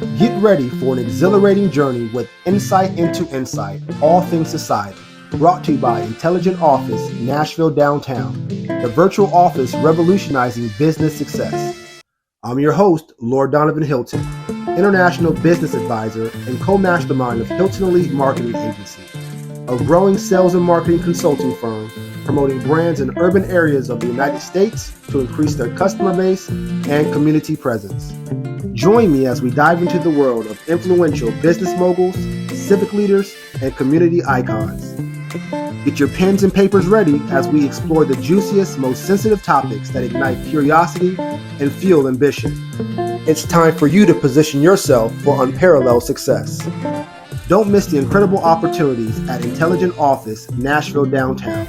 Get ready for an exhilarating journey with Insight into Insight, all things society. Brought to you by Intelligent Office, Nashville Downtown, the virtual office revolutionizing business success. I'm your host, Lord Danavan Hilton, International Business Advisor and co-mastermind of Hilton Elite Marketing Agency, a growing sales and marketing consulting firm promoting brands in urban areas of the United States to increase their customer base and community presence. Join me as we dive into the world of influential business moguls, civic leaders, and community icons. Get your pens and papers ready as we explore the juiciest, most sensitive topics that ignite curiosity and fuel ambition. It's time for you to position yourself for unparalleled success. Don't miss the incredible opportunities at Intelligent Office, Nashville Downtown,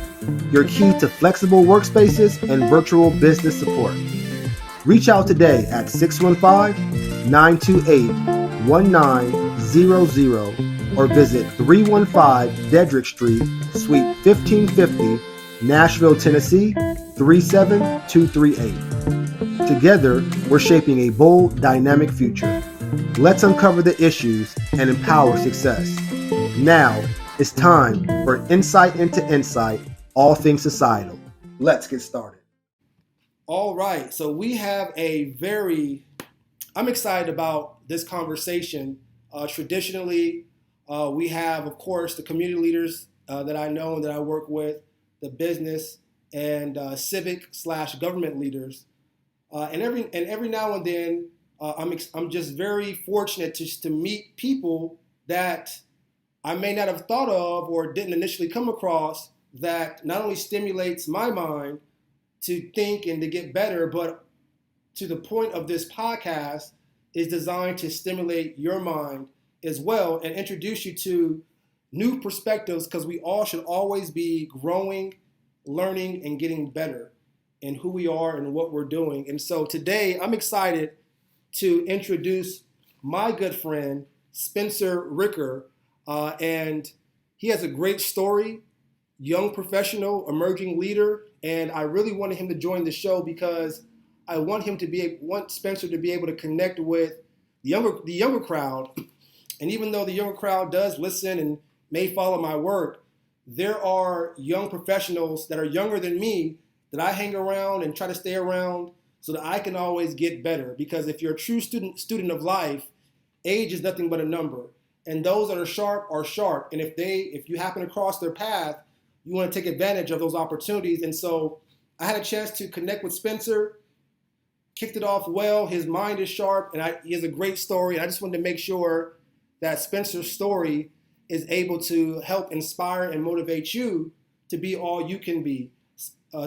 your key to flexible workspaces and virtual business support. Reach out today at 615-928-1900 or visit 315 Dedrick Street, Suite 1550, Nashville, Tennessee 37238. Together, we're shaping a bold, dynamic future. Let's uncover the issues and empower success. Now, it's time for Insight into Insight, all things societal. Let's get started. All right, so we have I'm excited about this conversation. Traditionally, we have, of course, the community leaders that I know and that I work with, the business and civic/government leaders, and every now and then, I'm just very fortunate to meet people that I may not have thought of or didn't initially come across that not only stimulates my mind to think and to get better, but to the point of this podcast is designed to stimulate your mind as well and introduce you to new perspectives, because we all should always be growing, learning, and getting better in who we are and what we're doing. And so today I'm excited to introduce my good friend, Spencer Ricker, and he has a great story, young professional, emerging leader, and I really wanted him to join the show because I want Spencer to be able to connect with the younger crowd. And even though the younger crowd does listen and may follow my work, there are young professionals that are younger than me that I hang around and try to stay around so that I can always get better. Because if you're a true student of life, age is nothing but a number. And those that are sharp are sharp. And if you happen to cross their path, you want to take advantage of those opportunities. And so I had a chance to connect with Spencer, kicked it off well. His mind is sharp, and he has a great story. And I just wanted to make sure that Spencer's story is able to help inspire and motivate you to be all you can be.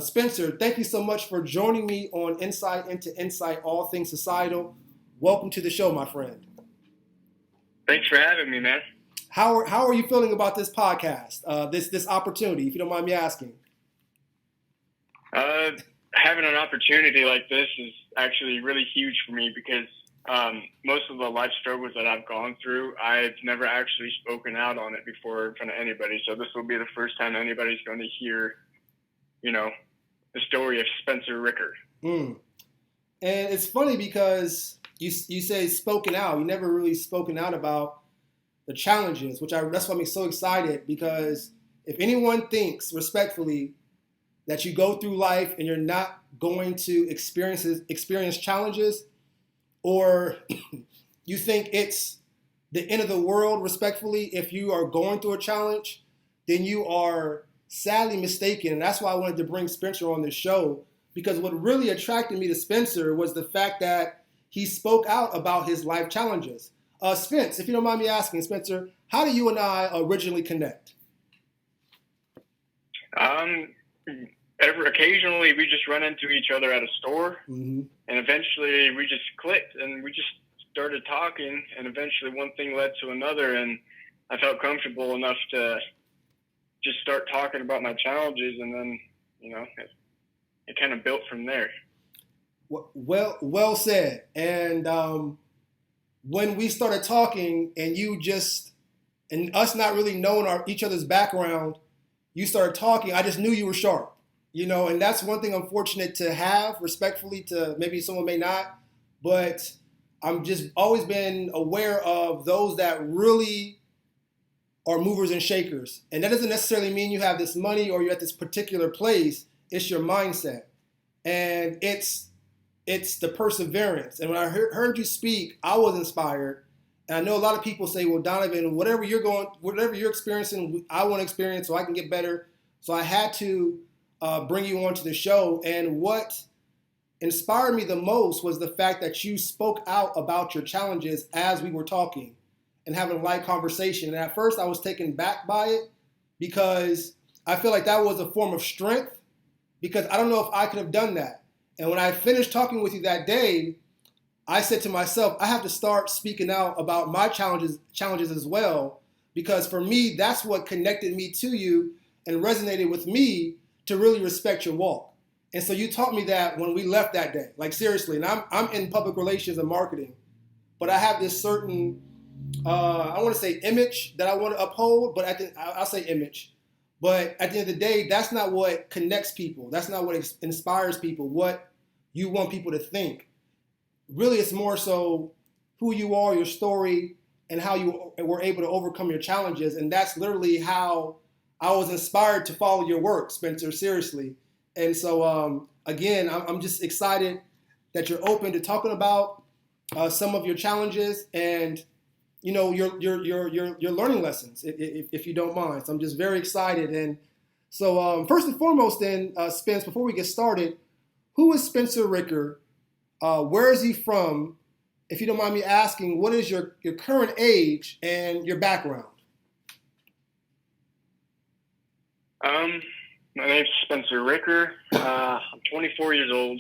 Spencer, thank you so much for joining me on Insight into Insight, all things societal. Welcome to the show, my friend. Thanks for having me, man. How are you feeling about this podcast, this opportunity, if you don't mind me asking? Having an opportunity like this is actually really huge for me because most of the life struggles that I've gone through, I've never actually spoken out on it before in front of anybody. So this will be the first time anybody's going to hear, the story of Spencer Ricker. And it's funny because you say spoken out. You never really spoken out about the challenges, that's why I'm so excited, because if anyone thinks respectfully that you go through life and you're not going to experience challenges, or you think it's the end of the world respectfully if you are going through a challenge, then you are sadly mistaken. And that's why I wanted to bring Spencer on this show, because what really attracted me to Spencer was the fact that he spoke out about his life challenges. Spence, if you don't mind me asking, Spencer, how do you and I originally connect? Occasionally we just run into each other at a store, mm-hmm. and eventually we just clicked and we just started talking, and eventually one thing led to another, and I felt comfortable enough to just start talking about my challenges, and then, it kind of built from there. Well said. And when we started talking and us not really knowing each other's background, you started talking, I just knew you were sharp, and that's one thing I'm fortunate to have, respectfully, to maybe someone may not, but I'm just always been aware of those that really are movers and shakers. And that doesn't necessarily mean you have this money or you're at this particular place. It's your mindset. And it's the perseverance. And when I heard you speak, I was inspired. And I know a lot of people say, well, Danavan, whatever you're experiencing, I want to experience so I can get better. So I had to bring you onto the show. And what inspired me the most was the fact that you spoke out about your challenges as we were talking and having a light conversation. And at first I was taken back by it because I feel like that was a form of strength, because I don't know if I could have done that. And when I finished talking with you that day, I said to myself, I have to start speaking out about my challenges as well, because for me, that's what connected me to you and resonated with me to really respect your walk. And so you taught me that when we left that day, like seriously. And I'm in public relations and marketing, but I have this certain, I want to say image that I want to uphold, but I'll say image. But at the end of the day, that's not what connects people. That's not what inspires people, what you want people to think. Really, it's more so who you are, your story, and how you were able to overcome your challenges. And that's literally how I was inspired to follow your work, Spencer, seriously. And so, again, I'm just excited that you're open to talking about some of your challenges and, you know, your learning lessons, if you don't mind. So I'm just very excited. And so first and foremost then, Spence, before we get started, who is Spencer Ricker? Where is he from? If you don't mind me asking, what is your current age and your background? My name's Spencer Ricker. I'm 24 years old.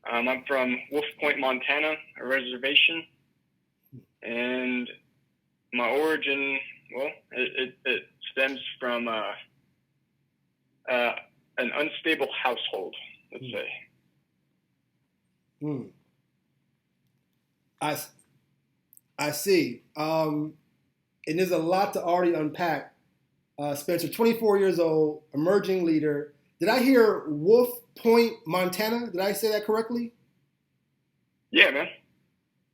I'm from Wolf Point, Montana, a reservation. And my origin, well, it stems from an unstable household, let's say. I see. And there's a lot to already unpack. Spencer, 24 years old, emerging leader. Did I hear Wolf Point, Montana? Did I say that correctly? Yeah, man.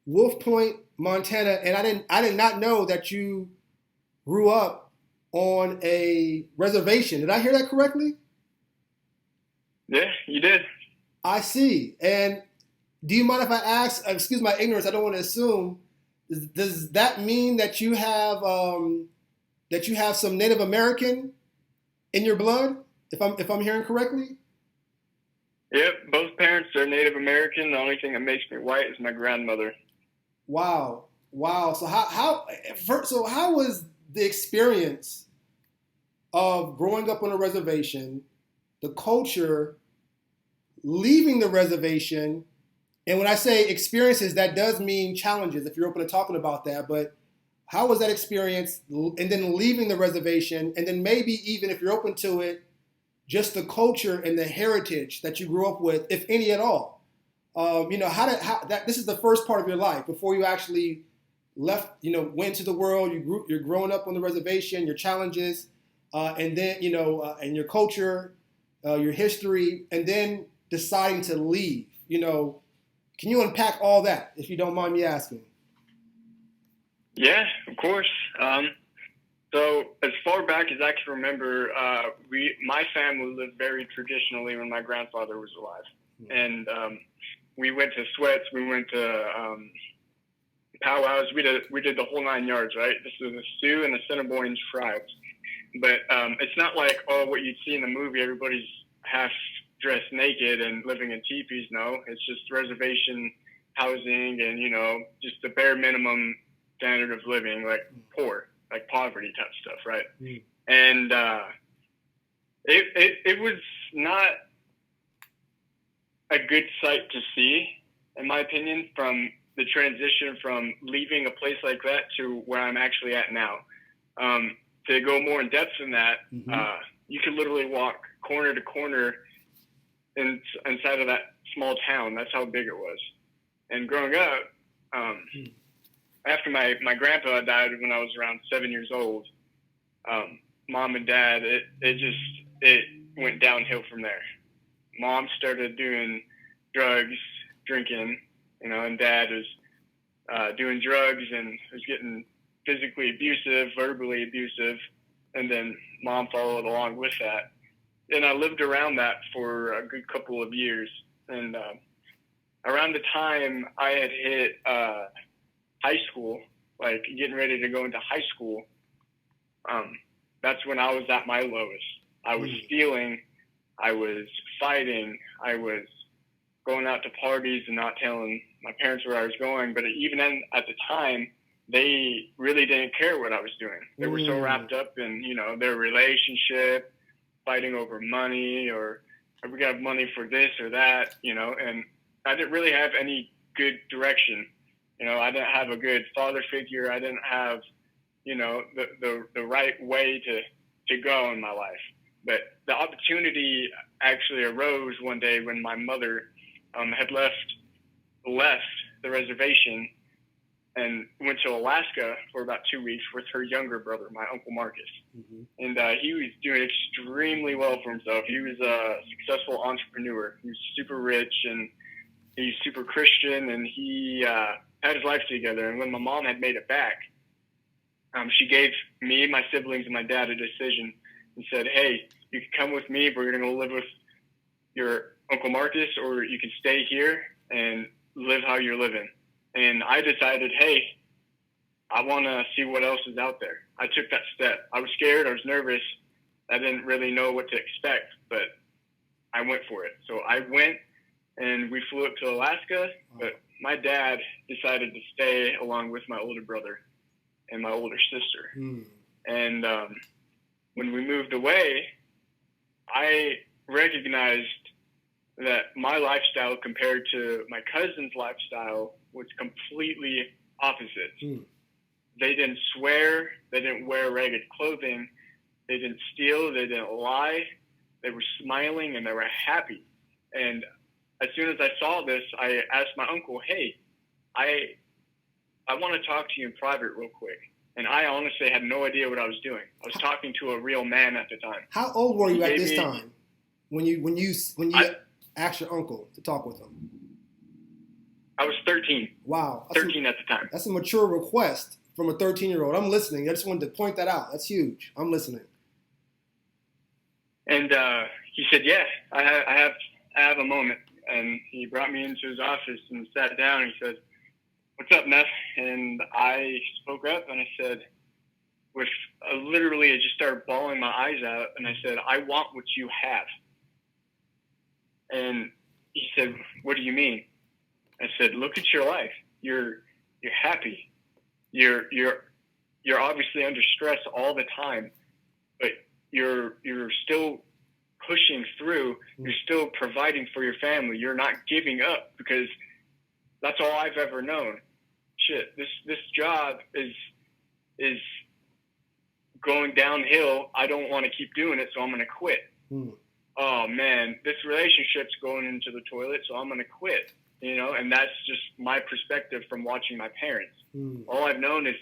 Wolf Point, Montana, and I did not know that you grew up on a reservation. Did I hear that correctly? Yeah, you did. I see. And do you mind if I ask, excuse my ignorance, I don't want to assume, does that mean that you have some Native American in your blood, if I'm hearing correctly? Yep, both parents are Native American. The only thing that makes me white is my grandmother. Wow. So how was the experience of growing up on a reservation, the culture, leaving the reservation? And when I say experiences, that does mean challenges, if you're open to talking about that. But how was that experience? And then leaving the reservation, and then maybe even if you're open to it, just the culture and the heritage that you grew up with, if any at all. This is the first part of your life before you actually left, went to the world. You're growing up on the reservation, your challenges, and then, and your culture, your history, and then deciding to leave. Can you unpack all that, if you don't mind me asking? Yeah, of course. So as far back as I can remember, my family lived very traditionally when my grandfather was alive. And we went to sweats, we went to powwows, we did the whole 9 yards, right? This was a stew and Assiniboines fries. But it's not like, what you'd see in the movie, everybody's half dressed naked and living in teepees. No, it's just reservation housing and, just the bare minimum standard of living, like poor, like poverty type stuff, right? And it was not a good sight to see, in my opinion, from the transition from leaving a place like that to where I'm actually at now. To go more in depth than that, you could literally walk corner to corner inside of that small town. That's how big it was. And growing up, after my grandpa died when I was around 7 years old, mom and dad, it went downhill from there. Mom started doing drugs, drinking, and dad was doing drugs and was getting physically abusive, verbally abusive, and then mom followed along with that. And I lived around that for a good couple of years. And around the time I had hit high school, like getting ready to go into high school, that's when I was at my lowest. I was stealing, I was fighting, I was going out to parties and not telling my parents where I was going. But even then, at the time, they really didn't care what I was doing. They were so wrapped up in, their relationship, fighting over money, or we got money for this or that, and I didn't really have any good direction. I didn't have a good father figure. I didn't have, the right way to go in my life. But the opportunity actually arose one day when my mother had left the reservation and went to Alaska for about 2 weeks with her younger brother, my Uncle Marcus. Mm-hmm. And he was doing extremely well for himself. He was a successful entrepreneur. He was super rich, and he's super Christian, and he had his life together. And when my mom had made it back, she gave me, my siblings, and my dad a decision and said, hey, you can come with me. We're going to go live with your Uncle Marcus, or you can stay here and live how you're living. And I decided, hey, I want to see what else is out there. I took that step. I was scared. I was nervous. I didn't really know what to expect, but I went for it. So I went, and we flew up to Alaska, but my dad decided to stay along with my older brother and my older sister. And when we moved away, I recognized that my lifestyle compared to my cousin's lifestyle was completely opposite. They didn't swear. They didn't wear ragged clothing. They didn't steal. They didn't lie. They were smiling, and they were happy. And as soon as I saw this, I asked my uncle, hey, I want to talk to you in private real quick. And I honestly had no idea what I was doing. I was talking to a real man at the time. How old were you at this time when you asked your uncle to talk with him? I was 13. Wow. 13 at the time. That's a mature request from a 13-year-old. I'm listening. I just wanted to point that out. That's huge. I'm listening. And he said, yeah, I have a moment. And he brought me into his office and sat down. And he said, what's up, Neff? And I spoke up, and I said, literally, I just started bawling my eyes out. And I said, I want what you have. And he said, what do you mean? I said, look at your life. You're happy. You're obviously under stress all the time, but you're still pushing through. You're still providing for your family. You're not giving up, because that's all I've ever known. Shit, this job is going downhill. I don't want to keep doing it, so I'm going to quit. Oh man, this relationship's going into the toilet, so I'm going to quit. And that's just my perspective from watching my parents. All I've known is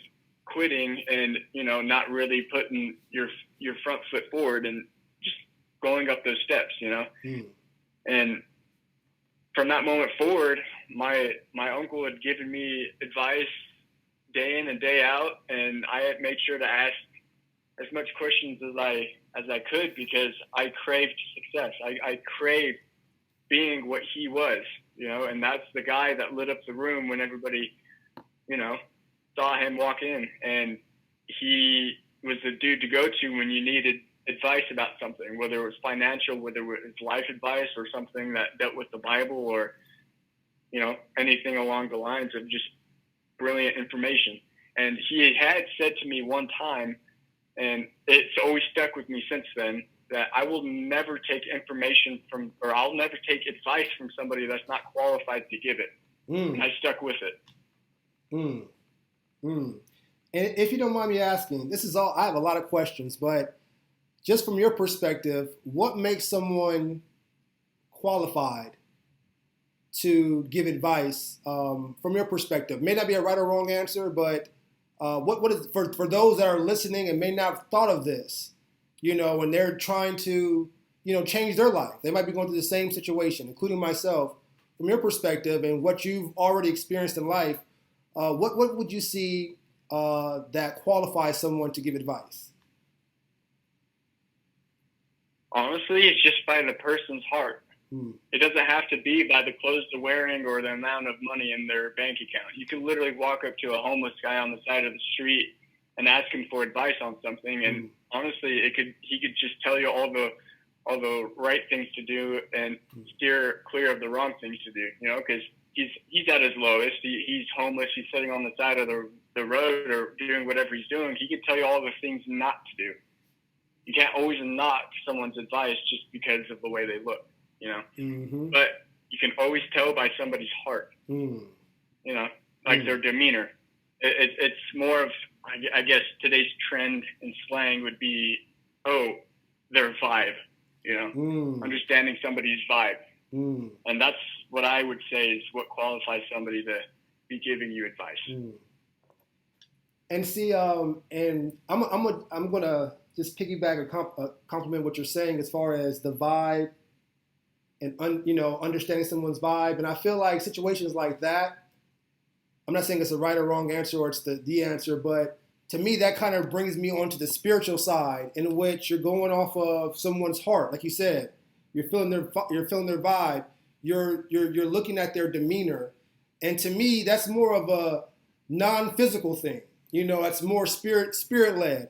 quitting and, not really putting your front foot forward and just going up those steps, And from that moment forward, my uncle had given me advice day in and day out, and I had made sure to ask as much questions as I could, because I craved success. I craved being what he was. And that's the guy that lit up the room when everybody, saw him walk in. And he was the dude to go to when you needed advice about something, whether it was financial, whether it was life advice, or something that dealt with the Bible, or, anything along the lines of just brilliant information. And he had said to me one time, and it's always stuck with me since then, that I will never take I'll never take advice from somebody that's not qualified to give it. And I stuck with it. And if you don't mind me asking, I have a lot of questions, but just from your perspective, what makes someone qualified to give advice from your perspective? May not be a right or wrong answer, but what is for those that are listening and may not have thought of this, when they're trying to, change their life. They might be going through the same situation, including myself. From your perspective and what you've already experienced in life, what would you see that qualifies someone to give advice? Honestly, it's just by the person's heart. Hmm. It doesn't have to be by the clothes they're wearing or the amount of money in their bank account. You can literally walk up to a homeless guy on the side of the street and ask him for advice on something, and honestly, he could just tell you all the right things to do and steer clear of the wrong things to do. You know, because he's at his lowest. He's homeless. He's sitting on the side of the road or doing whatever he's doing. He could tell you all the things not to do. You can't always knock someone's advice just because of the way they look, you know. Mm-hmm. But you can always tell by somebody's heart, you know, like their demeanor. It's more of, I guess, today's trend in slang would be, their vibe, you know, understanding somebody's vibe. And that's what I would say is what qualifies somebody to be giving you advice. And see, and I'm gonna just piggyback or compliment what you're saying as far as the vibe and understanding someone's vibe. And I feel like situations like that, I'm not saying it's a right or wrong answer or it's the answer, but to me that kind of brings me onto the spiritual side in which you're going off of someone's heart, like you said, you're feeling their vibe, you're looking at their demeanor, and to me that's more of a non-physical thing. You know, it's more spirit-led.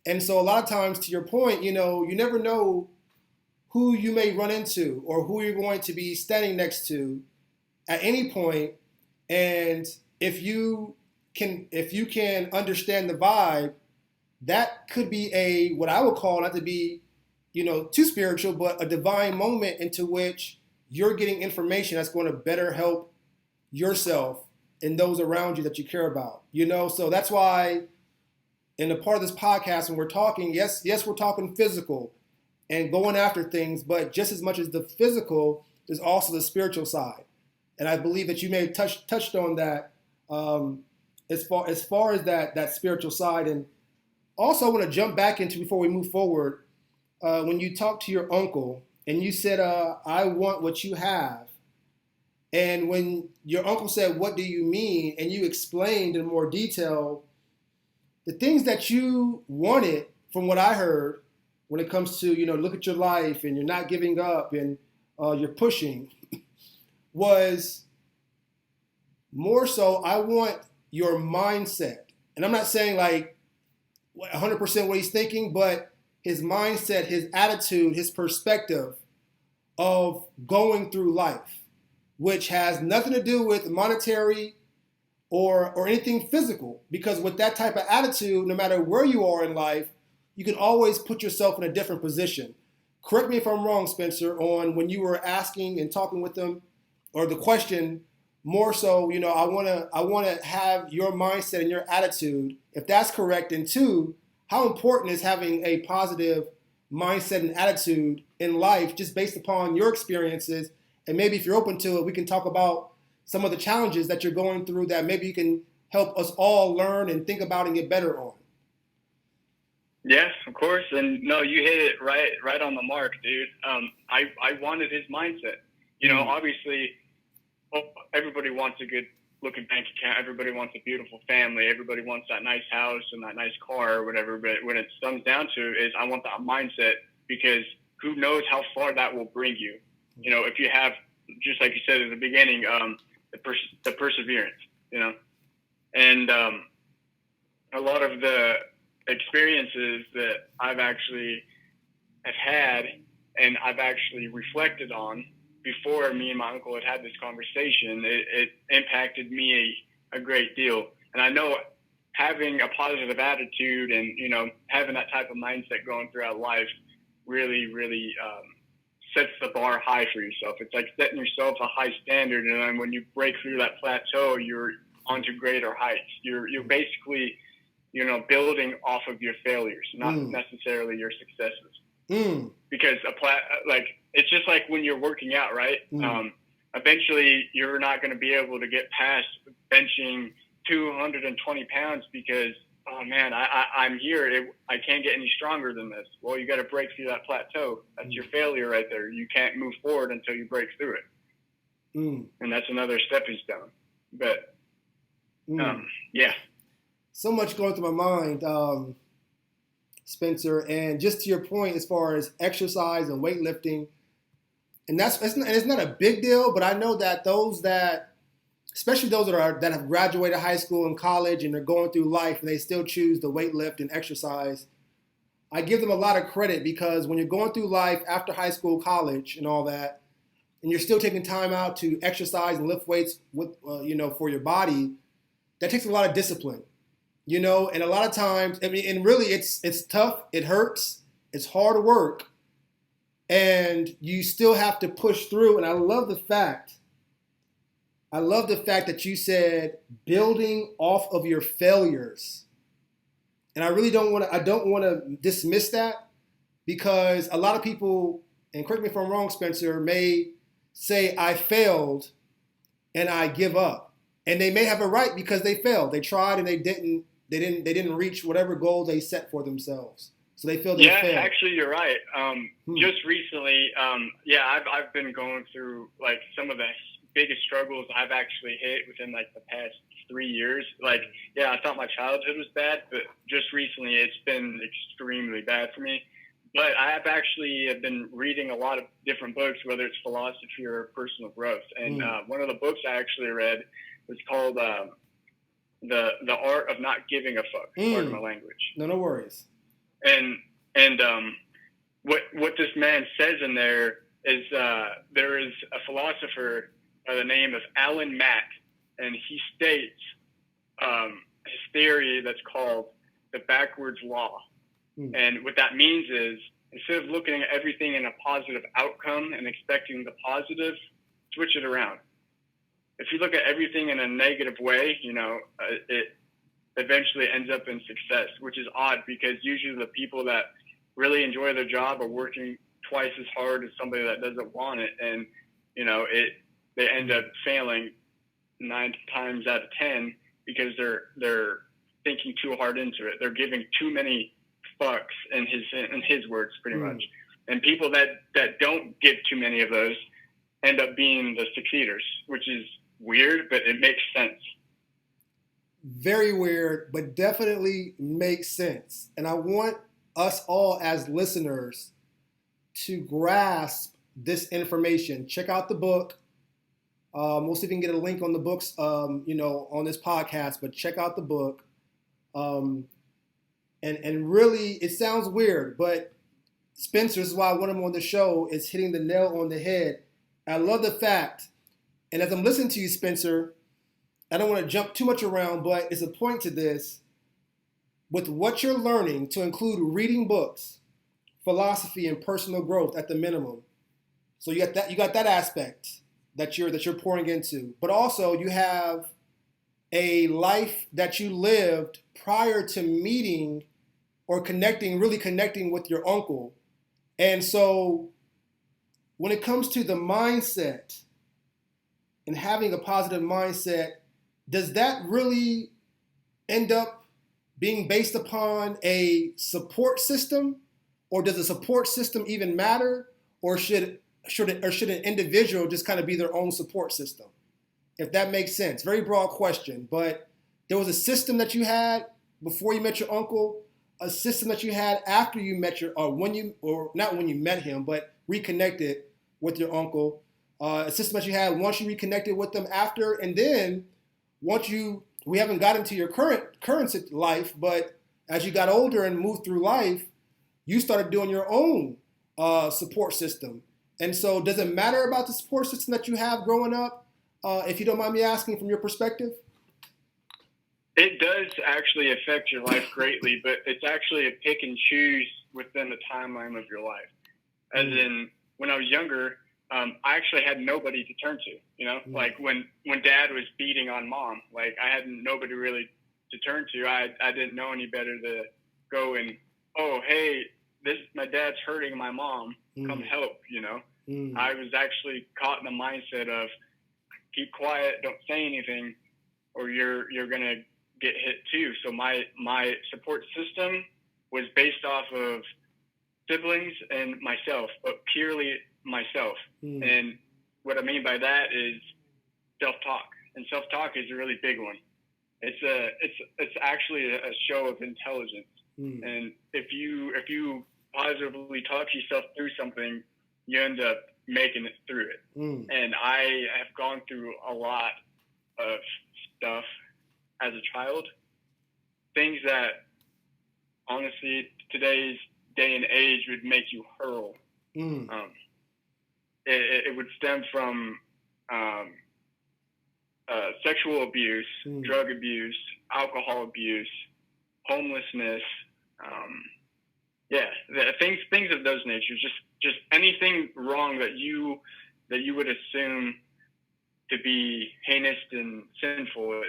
And so a lot of times, to your point, you know, you never know who you may run into or who you're going to be standing next to at any point. And if you can understand the vibe, that could be what I would call, not to be, you know, too spiritual, but a divine moment into which you're getting information that's going to better help yourself and those around you that you care about, you know. So that's why in the part of this podcast when we're talking, yes, we're talking physical and going after things, but just as much as the physical, there's also the spiritual side. And I believe that you may have touched on that as far as that spiritual side. And also I want to jump back into, before we move forward, when you talked to your uncle and you said, I want what you have. And when your uncle said, what do you mean? And you explained in more detail the things that you wanted, from what I heard, when it comes to, you know, look at your life and you're not giving up and you're pushing, was more so, I want your mindset. And I'm not saying like 100% what he's thinking, but his mindset, his attitude, his perspective of going through life, which has nothing to do with monetary or anything physical. Because with that type of attitude, no matter where you are in life, you can always put yourself in a different position. Correct me if I'm wrong, Spencer, on when you were asking and talking with them, or the question more so, you know, I want to have your mindset and your attitude, if that's correct. And two, how important is having a positive mindset and attitude in life, just based upon your experiences. And maybe if you're open to it, we can talk about some of the challenges that you're going through that maybe you can help us all learn and think about and get better on. Yes, of course. And no, you hit it right on the mark, dude. I wanted his mindset. You know, obviously, everybody wants a good looking bank account. Everybody wants a beautiful family. Everybody wants that nice house and that nice car or whatever. But when it comes down to it, is I want that mindset, because who knows how far that will bring you. You know, if you have, just like you said at the beginning, the perseverance, you know, and a lot of the experiences that I've actually have had and I've actually reflected on before me and my uncle had this conversation, it impacted me a great deal. And I know having a positive attitude and, you know, having that type of mindset going throughout life really, really sets the bar high for yourself. It's like setting yourself a high standard, and then when you break through that plateau, you're onto greater heights. You're basically, you know, building off of your failures, not necessarily your successes. Because it's just like when you're working out, right? Eventually, you're not going to be able to get past benching 220 pounds because, oh man, I'm here. I can't get any stronger than this. Well, you got to break through that plateau. That's your failure right there. You can't move forward until you break through it. And that's another stepping stone. But Yeah. So much going through my mind, Spencer. And just to your point, as far as exercise and weightlifting, and it's not a big deal, but I know that those that, especially those that have graduated high school and college and they're going through life and they still choose to weight lift and exercise, I give them a lot of credit, because when you're going through life after high school, college, and all that, and you're still taking time out to exercise and lift weights with, for your body, that takes a lot of discipline, and a lot of times, I mean, and really, it's tough, it hurts, it's hard work, and you still have to push through. And I love the fact that you said building off of your failures. And I really don't want to dismiss that, because a lot of people, and correct me if I'm wrong, Spencer, may say I failed and I give up. And they may have a right, because they failed. They tried and they didn't reach whatever goal they set for themselves. So they feel they failed. Yeah, actually you're right. Just recently, I've been going through like some of the biggest struggles I've actually hit within like the past 3 years. Like, yeah, I thought my childhood was bad, but just recently it's been extremely bad for me. But I have actually been reading a lot of different books, whether it's philosophy or personal growth. And one of the books I actually read was called The Art of Not Giving a Fuck. Pardon my language. No worries. And what this man says in there is there is a philosopher by the name of Alan Mack, and he states his theory that's called the backwards law. And what that means is, instead of looking at everything in a positive outcome and expecting the positive, switch it around. If you look at everything in a negative way, it eventually ends up in success, which is odd, because usually the people that really enjoy their job are working twice as hard as somebody that doesn't want it. And, they end up failing 9 times out of 10 because they're thinking too hard into it. They're giving too many fucks, in his words, pretty much. And people that don't give too many of those end up being the succeeders, which is weird, but it makes sense. Very weird, but definitely makes sense. And I want us all as listeners to grasp this information. Check out the book. We'll see if we can get a link on the books, on this podcast, but check out the book. And really, it sounds weird, but Spencer, this is why I want him on the show, is hitting the nail on the head. I love the fact, and as I'm listening to you, Spencer, I don't want to jump too much around, but it's a point to this. With what you're learning, to include reading books, philosophy, and personal growth at the minimum. So you got that aspect that you're pouring into, but also you have a life that you lived prior to meeting or really connecting with your uncle. And so when it comes to the mindset and having a positive mindset, does that really end up being based upon a support system? Or does a support system even matter? Or should an individual just kind of be their own support system? If that makes sense. Very broad question, but there was a system that you had before you met your uncle, a system that you had after you met not when you met him, but reconnected with your uncle, a system that you had once you reconnected with them after, and then we haven't gotten to your current life, but as you got older and moved through life, you started doing your own support system. And so does it matter about the support system that you have growing up, if you don't mind me asking from your perspective? It does actually affect your life greatly, but it's actually a pick and choose within the timeline of your life. As in, when I was younger, I actually had nobody to turn to, like when dad was beating on mom, like I had nobody really to turn to. I didn't know any better to go and, oh, hey, my dad's hurting my mom, come help, I was actually caught in the mindset of keep quiet, don't say anything, or you're going to get hit too. So my support system was based off of siblings and myself, but purely myself. And what I mean by that is self-talk. And self-talk is a really big one. it's actually a show of intelligence. Mm. And if you positively talk yourself through something, you end up making it through it. Mm. And I have gone through a lot of stuff as a child, things that honestly today's day and age would make you hurl. Mm. It would stem from sexual abuse, drug abuse, alcohol abuse, homelessness. Things of those natures. Just anything wrong that you would assume to be heinous and sinful.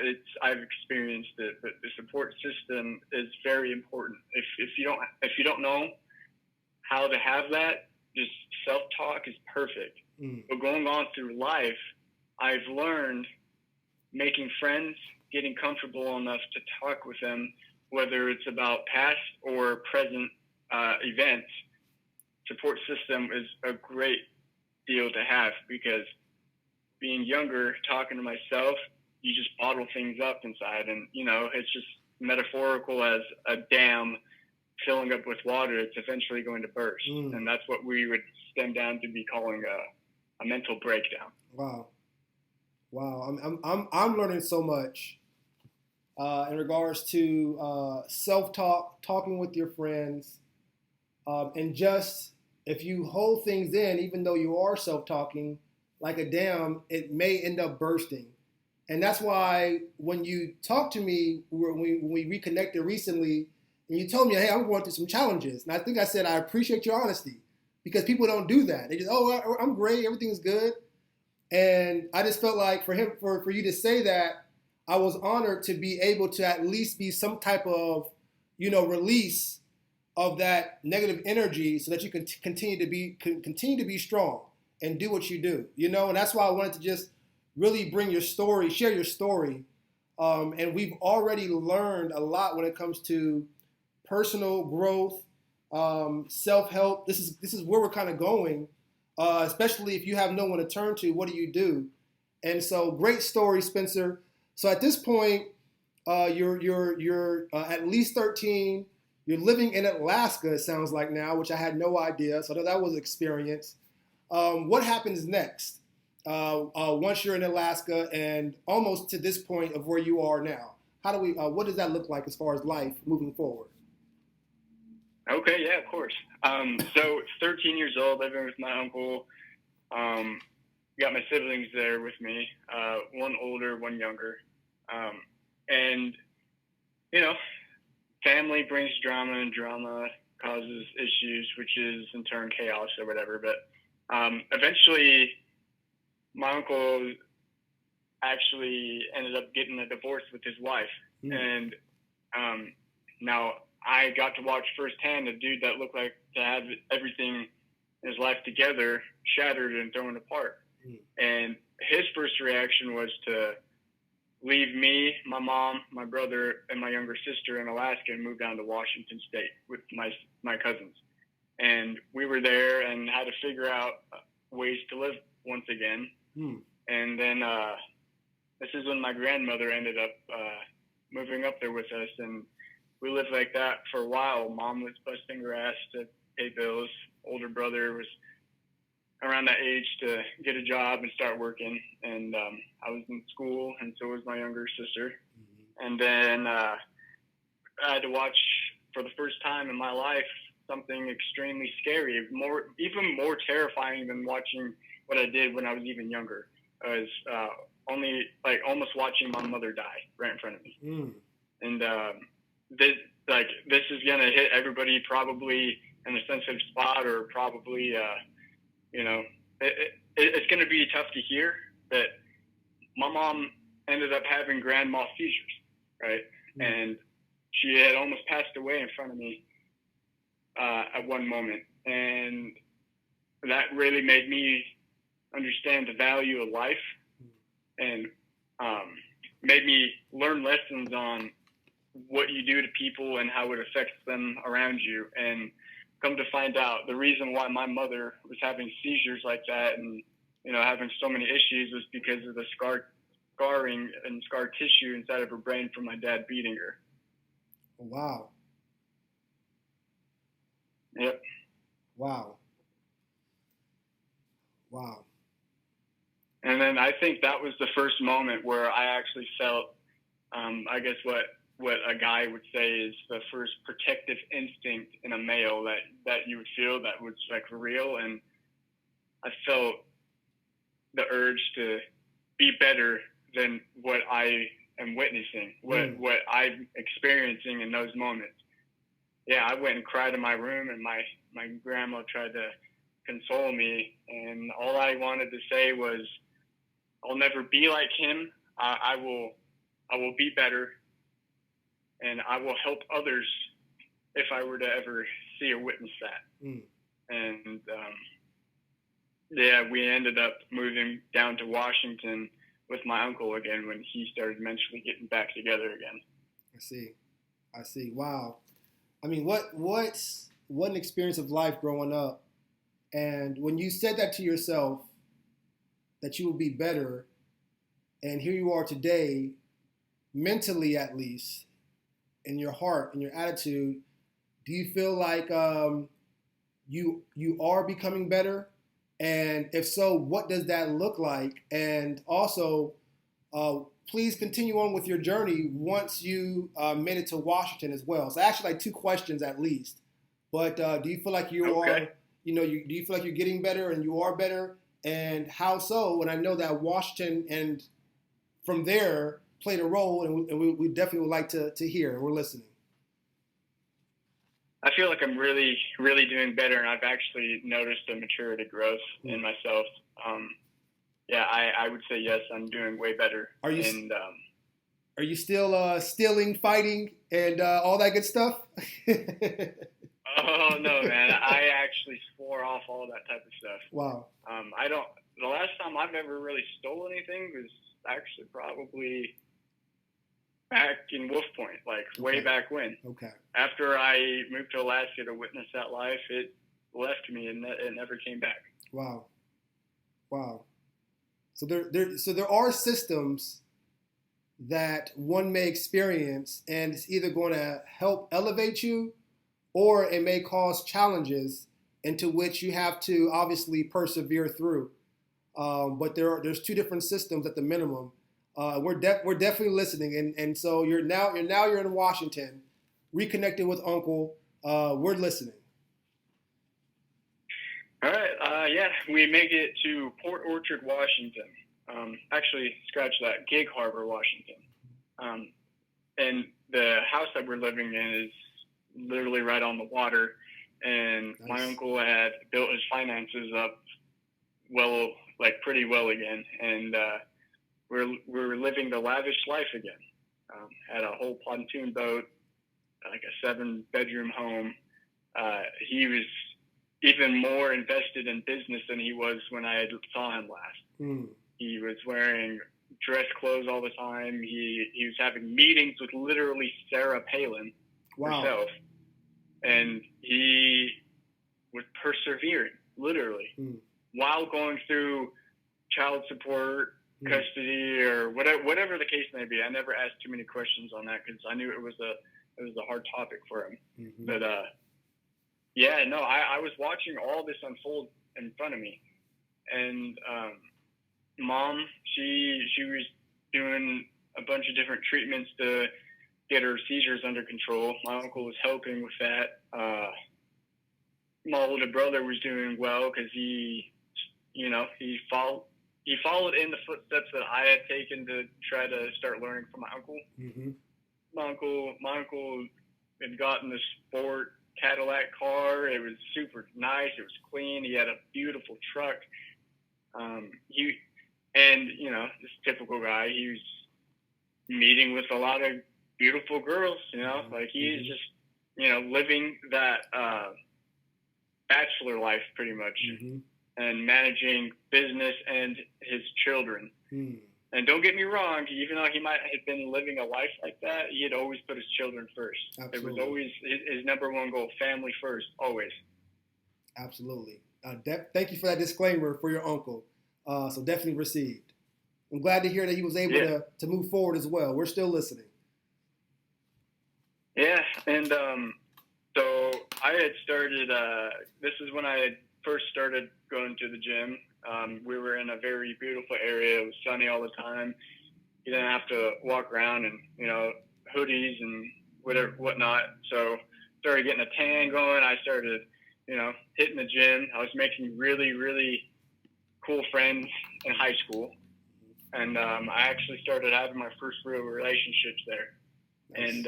I've experienced it, but the support system is very important. If you don't know how to have that, just self-talk is perfect. But going on through life, I've learned making friends, getting comfortable enough to talk with them, whether it's about past or present events. Support system is a great deal to have, because being younger, talking to myself, you just bottle things up inside, and it's just metaphorical as a dam filling up with water. It's eventually going to burst, and that's what we would stem down to be calling a mental breakdown. Wow. I'm learning so much in regards to self-talk, talking with your friends, and just if you hold things in, even though you are self-talking, like a dam, it may end up bursting. And that's why when you talked to me, when we reconnected recently, and you told me, hey, I'm going through some challenges. And I think I said, I appreciate your honesty, because people don't do that. They just, I'm great, everything's good. And I just felt like for you to say that, I was honored to be able to at least be some type of, release of that negative energy, so that you can continue to be strong and do what you do, and that's why I wanted to just really share your story. And we've already learned a lot when it comes to personal growth, self-help. This is where we're kind of going, especially if you have no one to turn to. What do you do? And so, great story, Spencer. So at this point, you're at least 13. You're living in Alaska, it sounds like now, which I had no idea. So I know that was an experience. What happens next once you're in Alaska and almost to this point of where you are now? What does that look like as far as life moving forward? Okay, yeah, of course. So 13 years old, living with my uncle. Got my siblings there with me, one older, one younger. And, family brings drama, and drama causes issues, which is in turn chaos or whatever. But eventually, my uncle actually ended up getting a divorce with his wife. And now I got to watch firsthand a dude that looked like to have everything in his life together shattered and thrown apart. And his first reaction was to leave me, my mom, my brother, and my younger sister in Alaska and move down to Washington State with my cousins. And we were there and had to figure out ways to live once again. And then this is when my grandmother ended up moving up there with us, and we lived like that for a while. Mom was busting her ass to pay bills. Older brother was around that age to get a job and start working, and I was in school, and so was my younger sister. And then I had to watch, for the first time in my life, something extremely scary, even more terrifying than watching what I did when I was even younger. I was almost watching my mother die right in front of me. And this is gonna hit everybody probably in a sensitive spot, or probably it's gonna be tough to hear, but my mom ended up having grand mal seizures, right? And she had almost passed away in front of me at one moment, and that really made me understand the value of life, and made me learn lessons on what you do to people and how it affects them around you. And come to find out, the reason why my mother was having seizures like that and having so many issues was because of the scar scarring and scar tissue inside of her brain from my dad beating her. Wow. Yep. Wow. Wow. And then I think that was the first moment where I actually felt, I guess what a guy would say is the first protective instinct in a male that you would feel that was like real. And I felt the urge to be better than what I am witnessing, what I'm experiencing in those moments. Yeah, I went and cried in my room, and my grandma tried to console me, and all I wanted to say was, I'll never be like him. I will be better, and I will help others if I were to ever see or witness that. And yeah, we ended up moving down to Washington with my uncle again when he started eventually getting back together again. I see. Wow. I mean, what an experience of life growing up. And when you said that to yourself, that you will be better, and here you are today, mentally at least, in your heart, in your attitude, do you feel like you are becoming better? And if so, what does that look like? And also, please continue on with your journey once you made it to Washington as well. So actually, like 2 questions at least. But do you feel like you are, do you feel like you're getting better and you are better? And how so? And I know that Washington and from there played a role, and we definitely would like to hear, and we're listening. I feel like I'm really, really doing better, and I've actually noticed a maturity growth in myself. Yeah, I would say yes, I'm doing way better. Are you still stealing, fighting, and all that good stuff? Oh no, man! I actually swore off all that type of stuff. Wow. I don't. The last time I've ever really stole anything was actually probably back in Wolf Point, like way back when. Okay. After I moved to Alaska to witness that life, it left me and it never came back. Wow. So there are systems that one may experience, and it's either going to help elevate you, or it may cause challenges into which you have to obviously persevere through. But there's 2 different systems at the minimum. We're definitely listening, and so you're in Washington, reconnected with Uncle. We're listening. All right. Yeah, we make it to Port Orchard, Washington. Actually, scratch that, Gig Harbor, Washington. And the house that we're living in is literally right on the water. And nice. My uncle had built his finances up pretty well again, and we're living the lavish life again. Had a whole pontoon boat, like a 7-bedroom home. He was even more invested in business than he was when I saw him last. He was wearing dress clothes all the time. He was having meetings with literally Sarah Palin herself. And he was persevering, literally, while going through child support, custody, or whatever the case may be. I never asked too many questions on that because I knew it was a hard topic for him. But yeah, no, I was watching all this unfold in front of me, and Mom, she was doing a bunch of different treatments to get her seizures under control. My uncle was helping with that. My older brother was doing well because he followed in the footsteps that I had taken to try to start learning from my uncle. My uncle had gotten this sport Cadillac car. It was super nice. It was clean. He had a beautiful truck. This typical guy, he was meeting with a lot of beautiful girls, like he's just, living that bachelor life pretty much, and managing business and his children. And don't get me wrong, even though he might have been living a life like that, he had always put his children first. Absolutely. It was always his number one goal, family first, always. Absolutely. Thank you for that disclaimer for your uncle. So definitely received. I'm glad to hear that he was able to move forward as well. We're still listening. Yeah, and so I had started. This is when I had first started going to the gym. We were in a very beautiful area. It was sunny all the time. You didn't have to walk around in hoodies and whatnot. So started getting a tan going. I started hitting the gym. I was making really, really cool friends in high school, and I actually started having my first real relationships there. Nice. And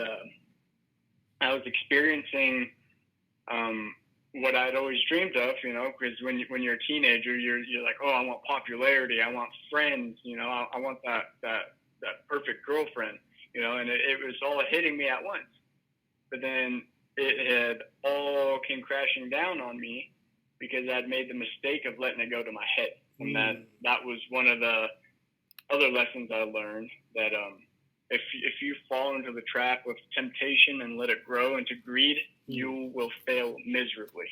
I was experiencing what I'd always dreamed of, because when you're a teenager, you're like, oh, I want popularity, I want friends, I want that perfect girlfriend, and it was all hitting me at once. But then it had all came crashing down on me because I'd made the mistake of letting it go to my head. And that was one of the other lessons I learned, that if you fall into the trap of temptation and let it grow into greed, you will fail miserably.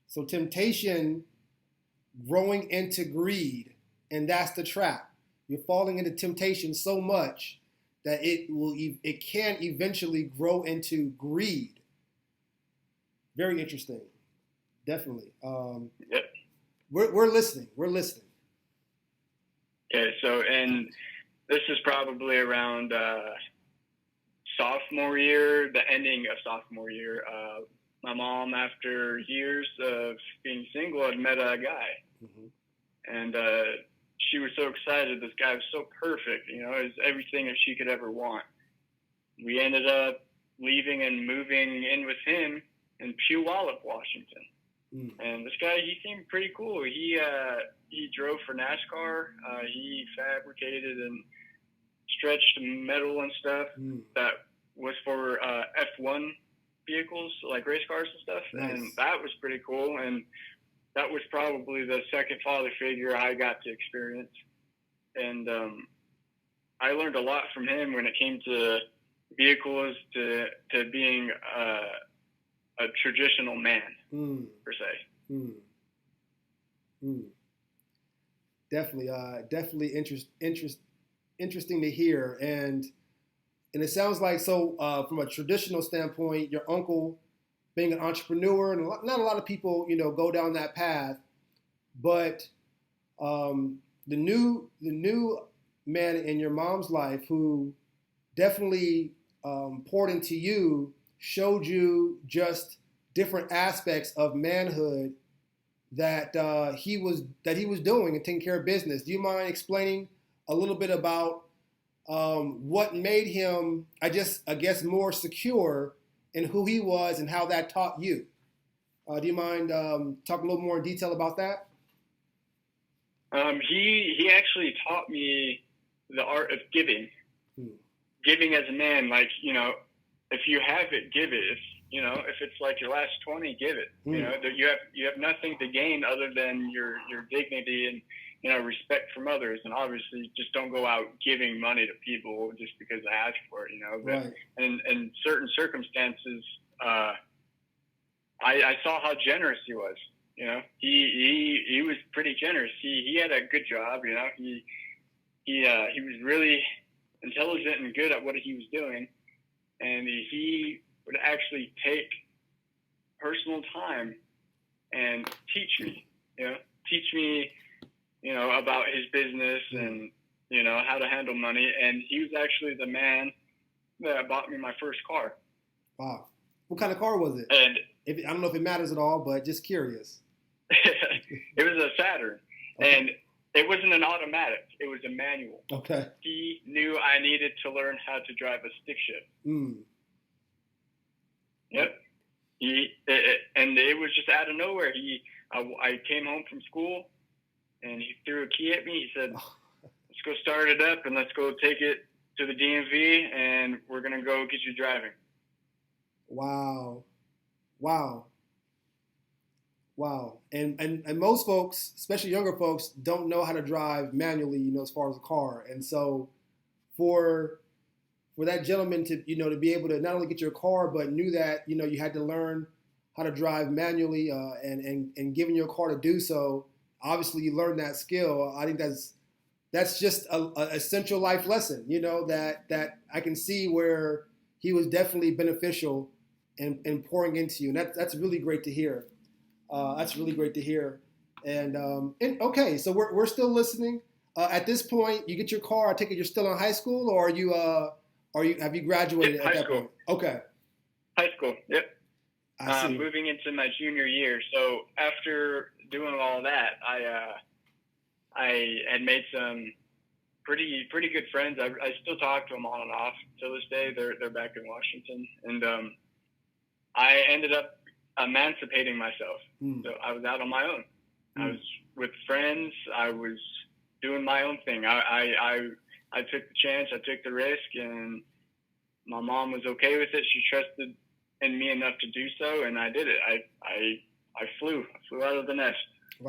So temptation growing into greed, and that's the trap. You're falling into temptation so much that it can eventually grow into greed. Very interesting. Definitely. Yep. We're listening. We're listening. Okay, so and this is probably around sophomore year, the ending of sophomore year. My mom, after years of being single, had met a guy. And she was so excited. This guy was so perfect, it was everything that she could ever want. We ended up leaving and moving in with him in Puyallup, Washington. And this guy, he seemed pretty cool. He drove for NASCAR. He fabricated and stretched metal and stuff that was for F1 vehicles, like race cars and stuff. Nice. And that was pretty cool. And that was probably the second father figure I got to experience. And I learned a lot from him when it came to vehicles, to being a traditional man, per se. Definitely interesting to hear. And it sounds like, so from a traditional standpoint, your uncle being an entrepreneur, and not a lot of people, go down that path, but the new man in your mom's life, who definitely poured into you, showed you just different aspects of manhood that he was doing and taking care of business. Do you mind explaining a little bit about what made him, I guess, more secure in who he was and how that taught you? Do you mind talking a little more in detail about that? He actually taught me the art of giving. Giving as a man, like, if you have it, give it. If it's like your last 20, give it. You have nothing to gain other than your dignity and respect from others. And obviously, just don't go out giving money to people just because they ask for it. But right. in certain circumstances, I saw how generous he was. He was pretty generous. He had a good job. He was really intelligent and good at what he was doing, and he would actually take personal time and teach me about his business and how to handle money. And he was actually the man that bought me my first car. Wow. What kind of car was it? And I don't know if it matters at all, but just curious. It was a Saturn. Okay. And it wasn't an automatic. It was a manual. Okay. He knew I needed to learn how to drive a stick shift. Yep. And it was just out of nowhere. I came home from school, and he threw a key at me. He said, let's go start it up, and let's go take it to the DMV, and we're going to go get you driving. Wow. And most folks, especially younger folks, don't know how to drive manually, as far as a car. And so for that gentleman to, to be able to not only get your car, but knew that, you had to learn how to drive manually, and given your car to do so, obviously you learned that skill. I think that's just a essential life lesson, that I can see where he was definitely beneficial in pouring into you. And that's really great to hear. That's really great to hear. And okay, so we're still listening. At this point, you get your car. I take it you're still in high school, or have you graduated at that point? Okay. High school. Yep. I see. Moving into my junior year. So after doing all that, I had made some pretty good friends. I still talk to them on and off till this day. They're back in Washington, and I ended up emancipating myself. So I was out on my own. I was with friends. I was doing my own thing. I took the chance. I took the risk, and my mom was okay with it. She trusted in me enough to do so, and I did it. I flew out of the nest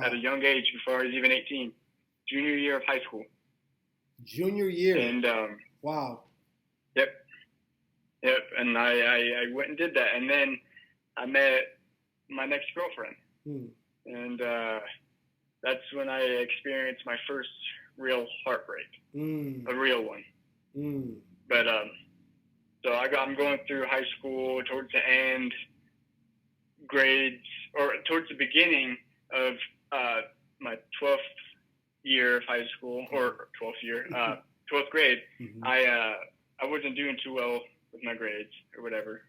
at a young age before I was even 18. Junior year of high school. Junior year. And wow. Yep. And I went and did that, and then I met my next girlfriend, and that's when I experienced my first real heartbreak, a real one. But so I'm going through high school towards the end, grades, or towards the beginning of my 12th year of high school, or 12th grade. I wasn't doing too well with my grades or whatever.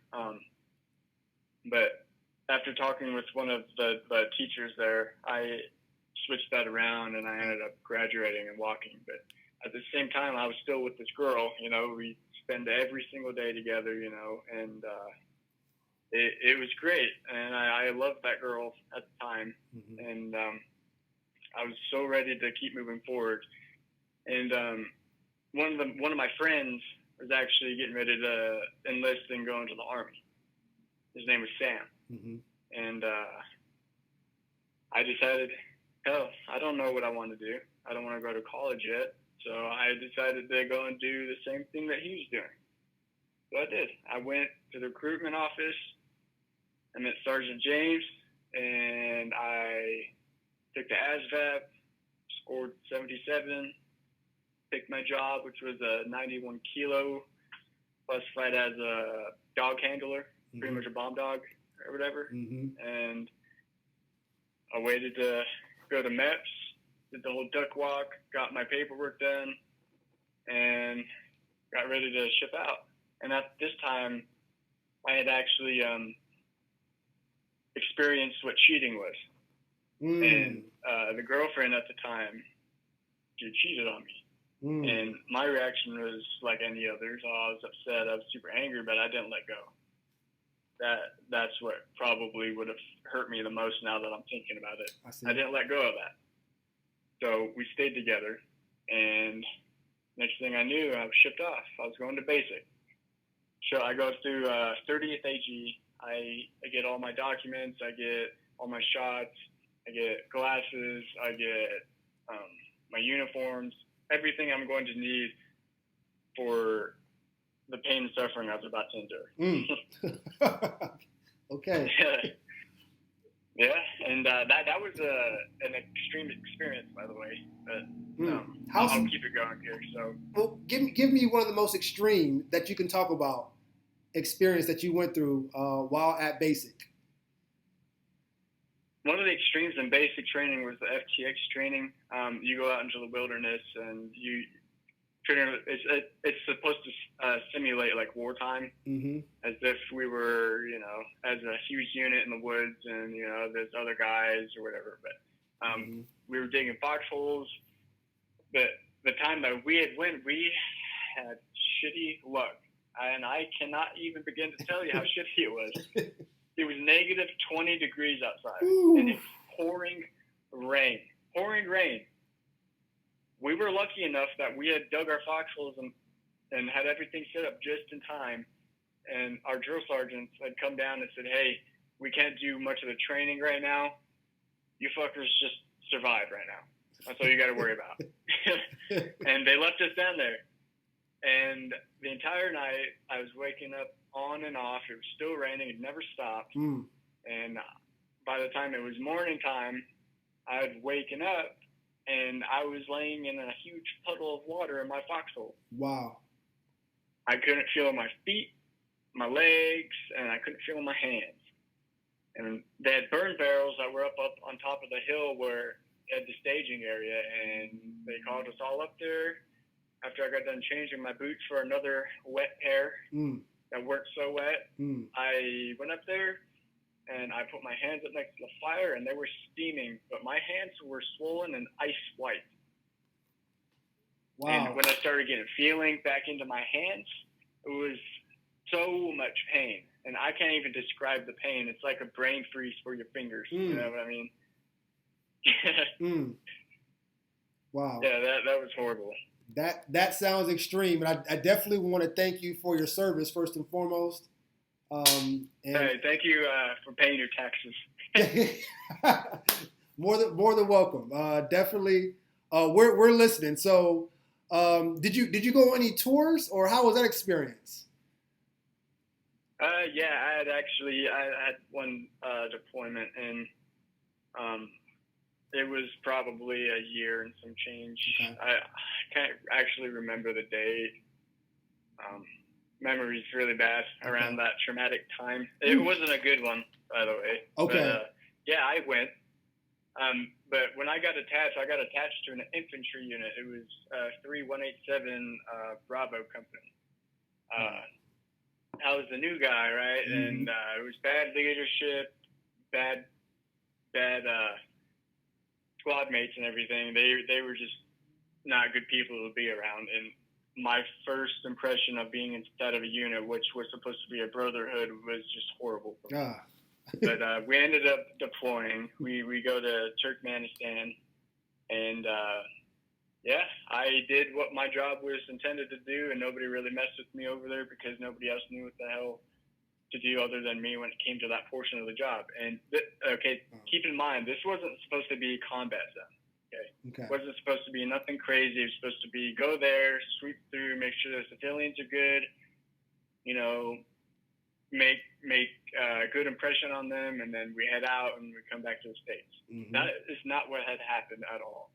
But after talking with one of the teachers there, I switched that around, and I ended up graduating and walking. But at the same time, I was still with this girl. We spend every single day together, and it was great. And I loved that girl at the time. And I was so ready to keep moving forward. And one of my friends was actually getting ready to enlist and go into the Army. His name was Sam. And I decided, hell, I don't know what I want to do. I don't want to go to college yet. So I decided to go and do the same thing that he was doing. So I did. I went to the recruitment office. I met Sergeant James, and I took the ASVAB, scored 77, picked my job, which was a 91 kilo, classified as a dog handler, pretty much a bomb dog or whatever. And I waited to go to MEPS, did the whole duck walk, got my paperwork done, and got ready to ship out. And at this time, I had actually experienced what cheating was. And the girlfriend at the time, she cheated on me. And my reaction was like any others. I was upset. I was super angry, but I didn't let go. That's what probably would have hurt me the most now that I'm thinking about it. I didn't let go of that. So we stayed together, and next thing I knew, I was shipped off. I was going to basic. So I go through 30th AG. I get all my documents. I get all my shots. I get glasses. I get my uniforms. Everything I'm going to need for the pain and suffering I was about to endure. Okay. Yeah, and that was an extreme experience, by the way. But I'll keep it going here. So, well, give me one of the most extreme that you can talk about experience that you went through while at basic. One of the extremes in basic training was the FTX training. You go out into the wilderness, and it's supposed to simulate like wartime, as if we were, as a huge unit in the woods, and there's other guys or whatever. But we were digging foxholes. But the time that we went, we had shitty luck, and I cannot even begin to tell you how shitty it was. It was negative 20 degrees outside, and it's pouring rain. We were lucky enough that we had dug our foxholes and had everything set up just in time. And our drill sergeants had come down and said, hey, we can't do much of the training right now. You fuckers just survive right now. That's all you got to worry about. And they left us down there. And the entire night, I was waking up on and off. It was still raining. It never stopped. And by the time it was morning time, I'd waken up and I was laying in a huge puddle of water in my foxhole. Wow. I couldn't feel my feet, my legs, and I couldn't feel my hands. And they had burn barrels that were up on top of the hill where at the staging area, and they called us all up there after I got done changing my boots for another wet pair that weren't so wet. I went up there and I put my hands up next to the fire, and they were steaming, but my hands were swollen and ice white. Wow. And when I started getting feeling back into my hands, it was so much pain. And I can't even describe the pain. It's like a brain freeze for your fingers. You know what I mean? Wow. Yeah, that was horrible. That sounds extreme. And I definitely want to thank you for your service, first and foremost. Hey, thank you for paying your taxes. more than welcome. Definitely, we're listening. So, did you go on any tours, or how was that experience? Yeah, I had one deployment, and it was probably a year and some change. Okay. I can't actually remember the date. Memory's really bad around that traumatic time. It wasn't a good one, by the way. Okay. But, yeah, I went. But when I got attached to an infantry unit. It was 3187 Bravo Company. I was the new guy, right? And it was bad leadership, bad squad mates and everything. They were just not good people to be around. And my first impression of being inside of a unit, which was supposed to be a brotherhood, was just horrible for me. But we ended up deploying. We go to Turkmenistan, and yeah, I did what my job was intended to do, and nobody really messed with me over there because nobody else knew what the hell to do other than me when it came to that portion of the job. And keep in mind, this wasn't supposed to be a combat zone. Okay. It wasn't supposed to be nothing crazy. It was supposed to be go there, sweep through, make sure the civilians are good, make a good impression on them, and then we head out and we come back to the States. That is not what had happened at all.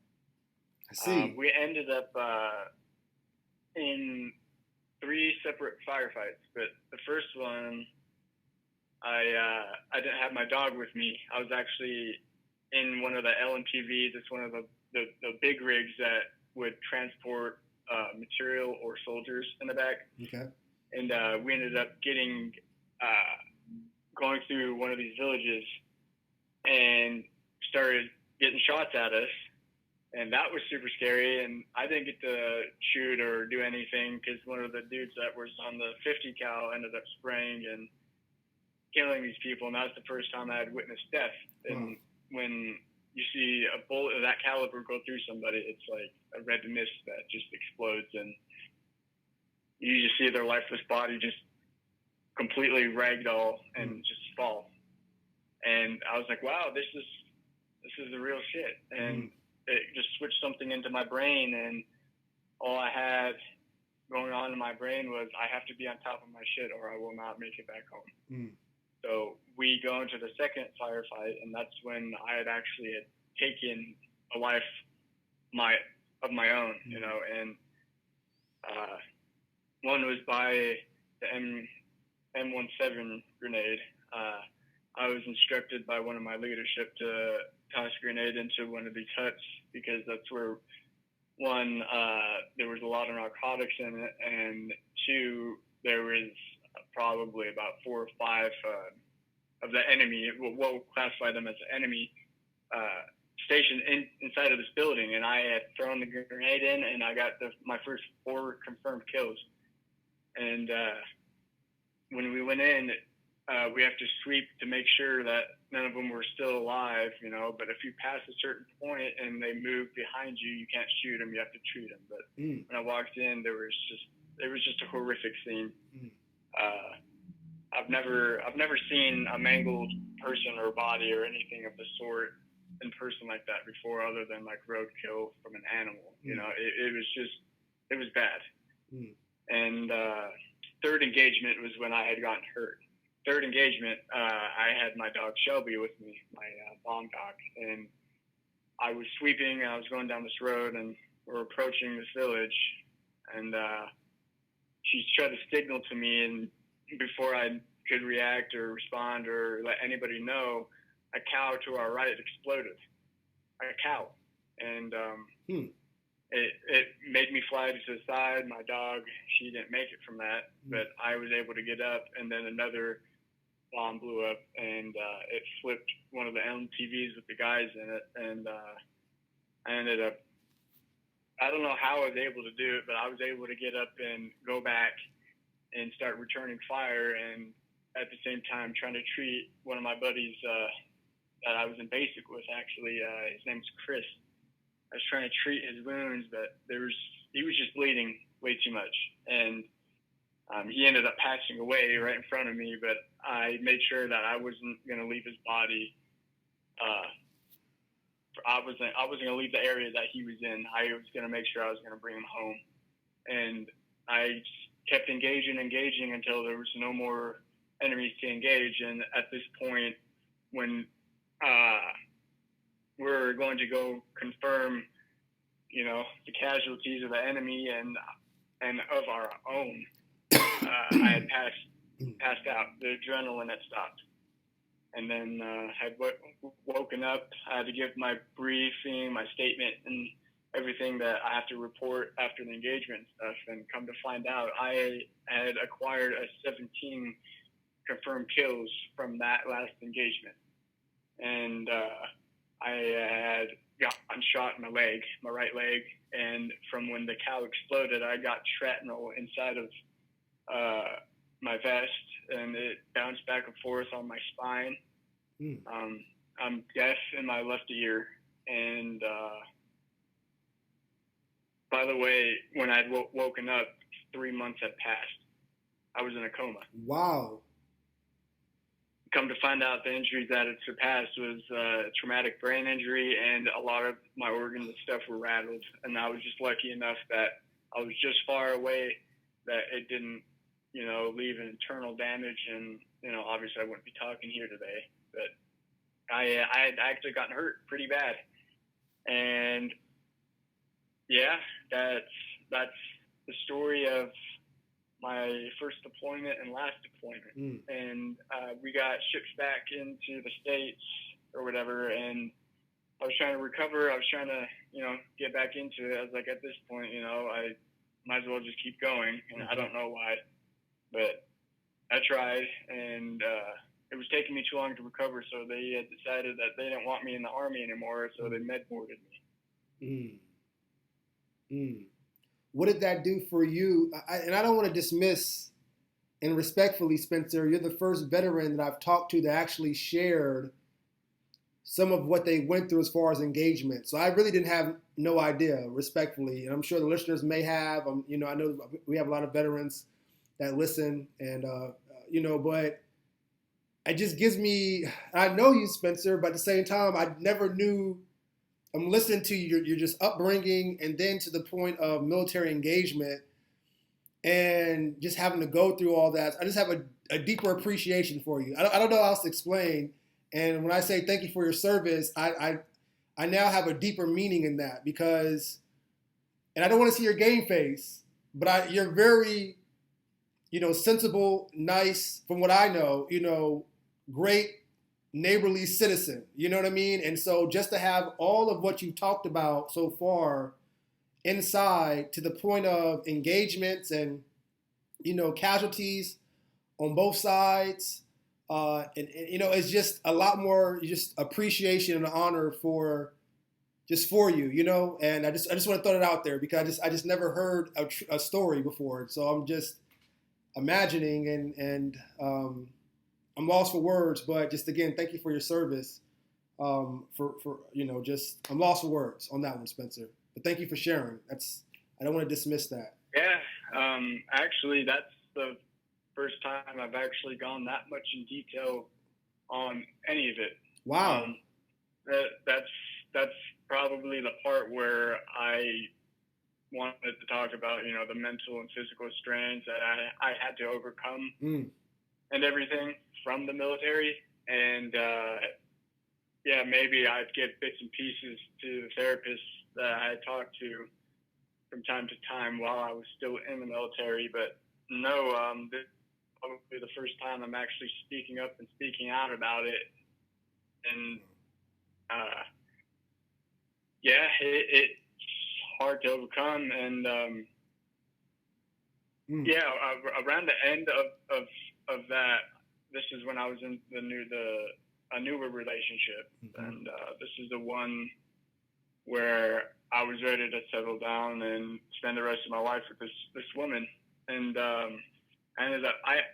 I see. We ended up in 3 separate firefights, but the first one, I didn't have my dog with me. I was actually in one of the LMTVs. It's one of the big rigs that would transport material or soldiers in the back. Okay. And we ended up going through one of these villages and started getting shots at us. And that was super scary. And I didn't get to shoot or do anything because one of the dudes that was on the 50 cal ended up spraying and killing these people. And that was the first time I had witnessed death. And when you see a bullet of that caliber go through somebody, it's like a red mist that just explodes, and you just see their lifeless body just completely ragdoll and just fall. And I was like, wow, this is the real shit. And it just switched something into my brain, and all I had going on in my brain was I have to be on top of my shit or I will not make it back home. So we go into the second firefight, and that's when I had actually taken a life of my own, and one was by the M17 grenade. I was instructed by one of my leadership to toss a grenade into one of these huts because that's where, one, there was a lot of narcotics in it, and 2, there was probably about 4 or 5 of the enemy, we'll classify them as the enemy, stationed inside of this building. And I had thrown the grenade in, and I got my first 4 confirmed kills. And when we went in, we have to sweep to make sure that none of them were still alive, but if you pass a certain point and they move behind you, you can't shoot them, you have to treat them. But when I walked in, it was just a horrific scene. I've never seen a mangled person or body or anything of the sort in person like that before, other than like roadkill from an animal. It was bad. And third engagement was when I had gotten hurt. Third engagement, I had my dog Shelby with me, my bomb dog, and I was sweeping and I was going down this road and we're approaching this village, and she tried to signal to me, and before I could react or respond or let anybody know, a cow to our right exploded. A cow. And it made me fly to the side. My dog, she didn't make it from that, but I was able to get up, and then another bomb blew up, and it flipped one of the MTVs with the guys in it, and I ended up, I don't know how I was able to do it, but I was able to get up and go back and start returning fire, and at the same time trying to treat one of my buddies that I was in basic with, actually. His name's Chris. I was trying to treat his wounds, but he was just bleeding way too much, and he ended up passing away right in front of me. But I made sure that I wasn't going to leave his body. I wasn't going to leave the area that he was in. I was going to make sure I was going to bring him home, and I kept engaging until there was no more enemies to engage. And at this point, when we're going to go confirm, the casualties of the enemy and of our own, I had passed out. The adrenaline had stopped. And then had woken up. I had to give my briefing, my statement, and everything that I have to report after the engagement and stuff. And come to find out, I had acquired 17 confirmed kills from that last engagement. And I had gotten shot in my leg, my right leg. And from when the cow exploded, I got shrapnel inside of my vest, and it bounced back and forth on my spine. I'm deaf in my left ear, and by the way, when I'd woken up, 3 months had passed. I was in a coma. Wow. Come to find out, the injuries that had surpassed was traumatic brain injury, and a lot of my organs and stuff were rattled. And I was just lucky enough that I was just far away that it didn't, leave an internal damage. And, obviously I wouldn't be talking here today, but I had actually gotten hurt pretty bad. And yeah, that's the story of my first deployment and last deployment. And we got shipped back into the States or whatever, and I was trying to recover. I was trying to, get back into it. I was like, at this point, I might as well just keep going. And I don't know why, but I tried, and it was taking me too long to recover, so they had decided that they didn't want me in the Army anymore, so they med-boarded me. What did that do for you? And I don't want to dismiss, and respectfully, Spencer, you're the first veteran that I've talked to that actually shared some of what they went through as far as engagement. So I really didn't have no idea, respectfully. And I'm sure the listeners may have. I know we have a lot of veterans that listen, and, but it just gives me, I know you, Spencer, but at the same time, I never knew. I'm listening to your just upbringing, and then to the point of military engagement, and just having to go through all that. I just have a deeper appreciation for you. I don't know how else to explain. And when I say thank you for your service, I now have a deeper meaning in that, because, and I don't want to see your game face, but you're very, sensible, nice, from what I know, great neighborly citizen, you know what I mean? And so just to have all of what you talked about so far inside, to the point of engagements and, casualties on both sides, and it's just a lot more just appreciation and honor for you, and I just want to throw it out there, because I just never heard a story before. So I'm just imagining, and I'm lost for words, but just again, thank you for your service. I'm lost for words on that one, Spencer. But thank you for sharing. I don't want to dismiss that. Yeah, actually, that's the first time I've actually gone that much in detail on any of it. Wow. That's probably the part where I wanted to talk about, the mental and physical strains that I had to overcome and everything from the military. And yeah, maybe I'd get bits and pieces to the therapist that I had talked to from time to time while I was still in the military. But no, this is probably the first time I'm actually speaking up and speaking out about it. And yeah, it's hard to overcome. And yeah, around the end of that, this is when I was in a newer relationship, and this is the one where I was ready to settle down and spend the rest of my life with this woman. And I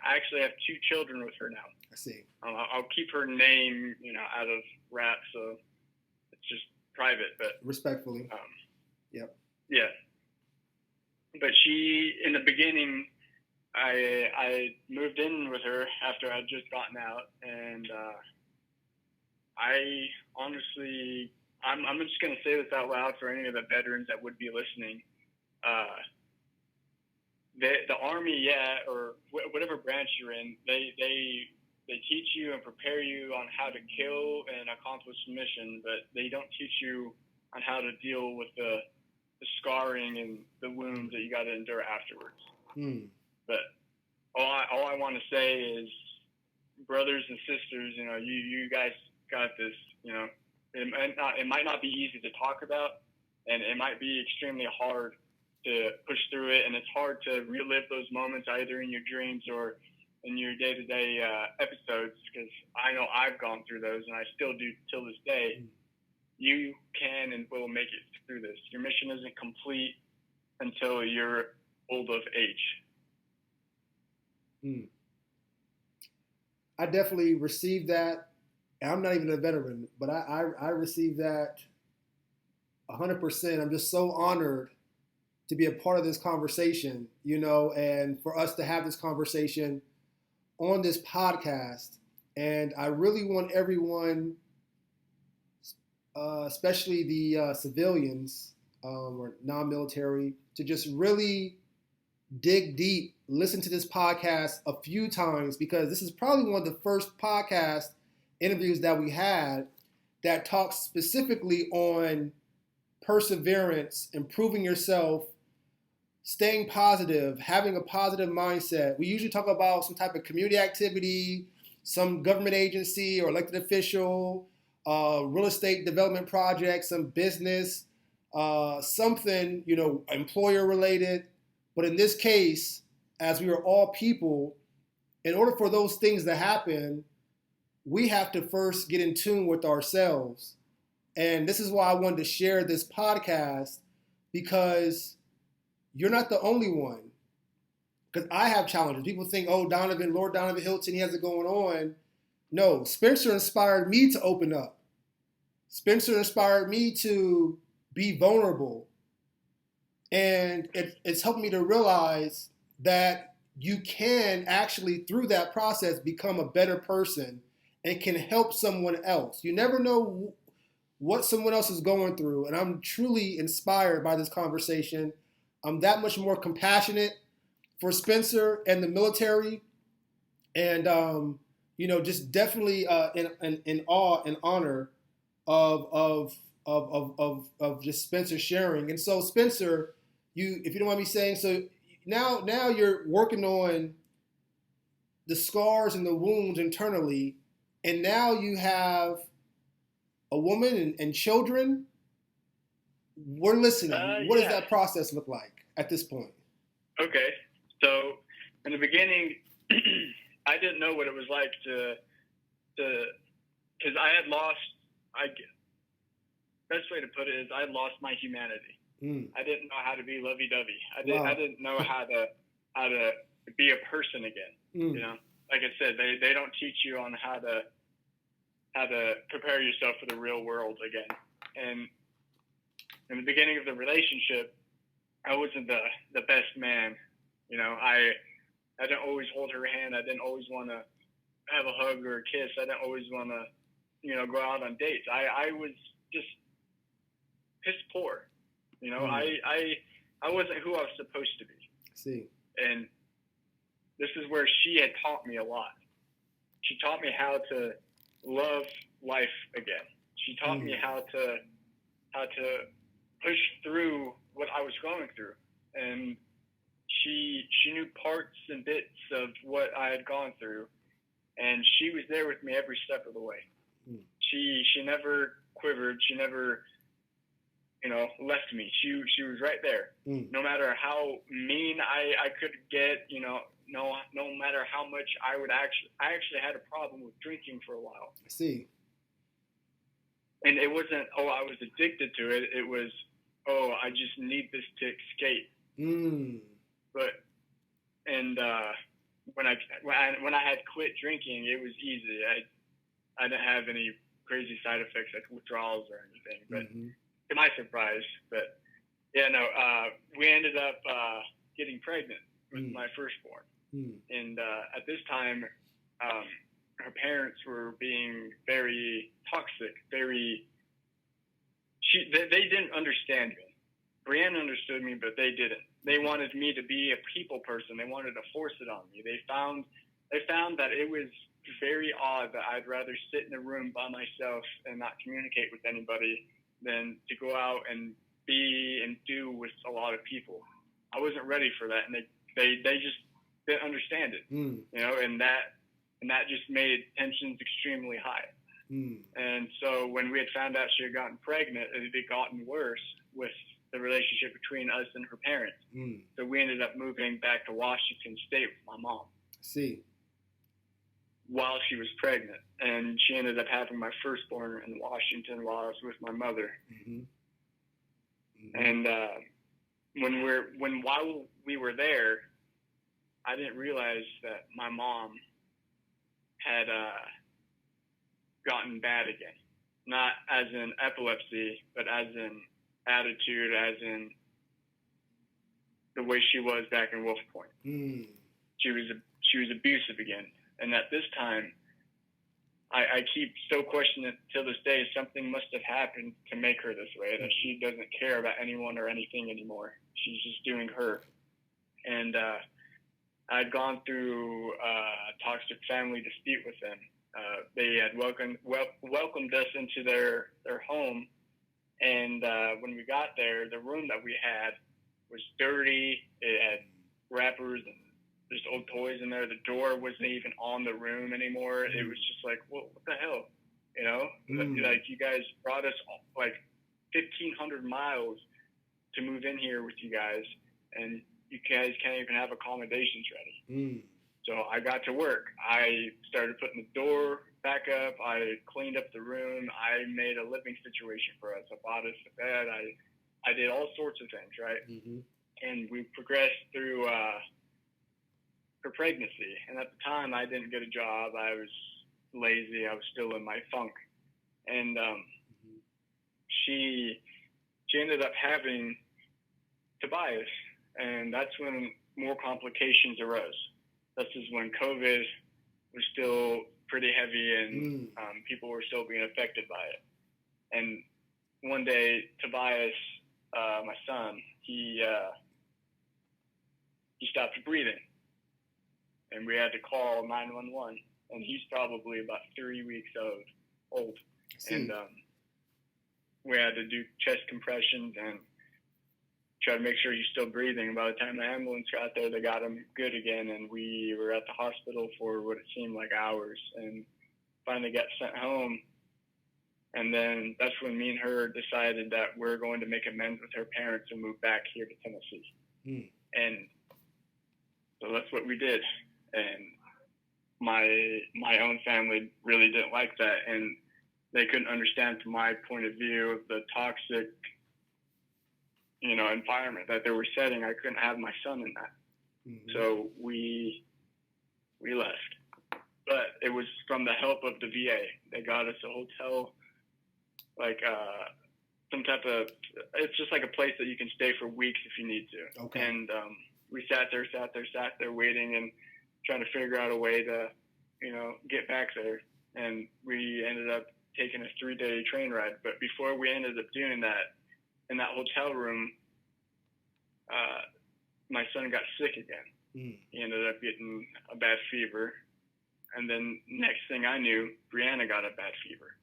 actually have 2 children with her now. I see. I'll keep her name, out of rap, so it's just private. But respectfully, yep. Yeah. But she, in the beginning, I moved in with her after I'd just gotten out, and I honestly, I'm just going to say this out loud for any of the veterans that would be listening. The Army, or whatever branch you're in, they teach you and prepare you on how to kill and accomplish a mission, but they don't teach you on how to deal with the scarring and the wounds that you got to endure afterwards. But all I want to say is, brothers and sisters, you guys got this. It might not be easy to talk about, and it might be extremely hard to push through it, and it's hard to relive those moments either in your dreams or in your day-to-day episodes, because I know I've gone through those, and I still do till this day. You can and will make it through this. Your mission isn't complete until you're old of age. I definitely received that. I'm not even a veteran, but I received that 100%. I'm just so honored to be a part of this conversation, and for us to have this conversation on this podcast. And I really want everyone, especially the civilians or non-military, to just really dig deep, listen to this podcast a few times, because this is probably one of the first podcast interviews that we had that talks specifically on perseverance, improving yourself, staying positive, having a positive mindset. We usually talk about some type of community activity, some government agency or elected official, real estate development project, some business, something, employer related. But in this case, as we are all people, in order for those things to happen, we have to first get in tune with ourselves. And this is why I wanted to share this podcast, because you're not the only one. Because I have challenges. People think, oh, Lord Donovan Hilton, he has it going on. No, Spencer inspired me to open up. Spencer inspired me to be vulnerable. And it's helped me to realize that you can actually, through that process, become a better person and can help someone else. You never know what someone else is going through. And I'm truly inspired by this conversation. I'm that much more compassionate for Spencer and the military. And, just definitely in awe and honor of just Spencer sharing. And so, Spencer, if you don't mind me saying, so now you're working on the scars and the wounds internally, and now you have a woman and children. We're listening. What does that process look like at this point? Okay. So in the beginning, I didn't know what it was like because I had lost, best way to put it is I had lost my humanity. I didn't know how to be lovey-dovey. I didn't know how to be a person again. Like I said, they don't teach you on how to prepare yourself for the real world again. And in the beginning of the relationship, I wasn't the best man. I didn't always hold her hand. I didn't always want to have a hug or a kiss. I didn't always want to, go out on dates. I was just piss poor. I wasn't who I was supposed to be. See. And this is where she had taught me a lot. She taught me how to love life again. She taught me how to push through what I was going through, and she knew parts and bits of what I had gone through, and she was there with me every step of the way. She never quivered. She never, left me. She was right there. No matter how mean I could get, no matter how much I actually had a problem with drinking for a while. I see. And it wasn't, I was addicted to it. It was, I just need this to escape. When I had quit drinking, it was easy. I didn't have any crazy side effects like withdrawals or anything, but to my surprise. But we ended up getting pregnant with my firstborn, and at this time, her parents were being very toxic. They didn't understand me. Brianna understood me, but they didn't. They wanted me to be a people person. They wanted to force it on me. They found that it was very odd that I'd rather sit in a room by myself and not communicate with anybody than to go out and be and do with a lot of people. I wasn't ready for that, and they just didn't understand it, and that just made tensions extremely high. And so when we had found out she had gotten pregnant, it had gotten worse with the relationship between us and her parents. So we ended up moving back to Washington State with my mom. See. While she was pregnant, and she ended up having my firstborn in Washington while I was with my mother. And while we were there, I didn't realize that my mom had gotten bad again. Not as in epilepsy, but as in attitude, as in the way she was back in Wolf Point. She was abusive again. And at this time, I keep still questioning it till this day. Something must have happened to make her this way, that she doesn't care about anyone or anything anymore. She's just doing her. And I'd gone through a toxic family dispute with them. They had welcomed us into their home. And when we got there, the room that we had was dirty. It had wrappers and there's old toys in there. The door wasn't even on the room anymore. It was just like, what the hell? Like you guys brought us like 1,500 miles to move in here with you guys, and you guys can't even have accommodations ready. So I got to work. I started putting the door back up. I cleaned up the room. I made a living situation for us. I bought us a bed. I did all sorts of things, right? And we progressed through her pregnancy. And at the time, I didn't get a job. I was lazy. I was still in my funk. And she ended up having Tobias. And that's when more complications arose. This is when COVID was still pretty heavy and people were still being affected by it. And one day, Tobias, my son, he stopped breathing. And we had to call 911. And he's probably about 3 weeks old. And we had to do chest compressions and try to make sure he's still breathing. And by the time the ambulance got there, they got him good again. And we were at the hospital for what it seemed like hours, and finally got sent home. And then that's when me and her decided that we're going to make amends with her parents and move back here to Tennessee. And so that's what we did. And my own family really didn't like that. And they couldn't understand from my point of view of the toxic environment that they were setting. I couldn't have my son in that. So we left. But it was from the help of the VA. They got us a hotel, like some type of, it's just like a place that you can stay for weeks if you need to. Okay. And we sat there waiting and trying to figure out a way to, get back there. And we ended up taking a 3-day train ride. But before we ended up doing that, in that hotel room, my son got sick again. He ended up getting a bad fever. And then next thing I knew, Brianna got a bad fever.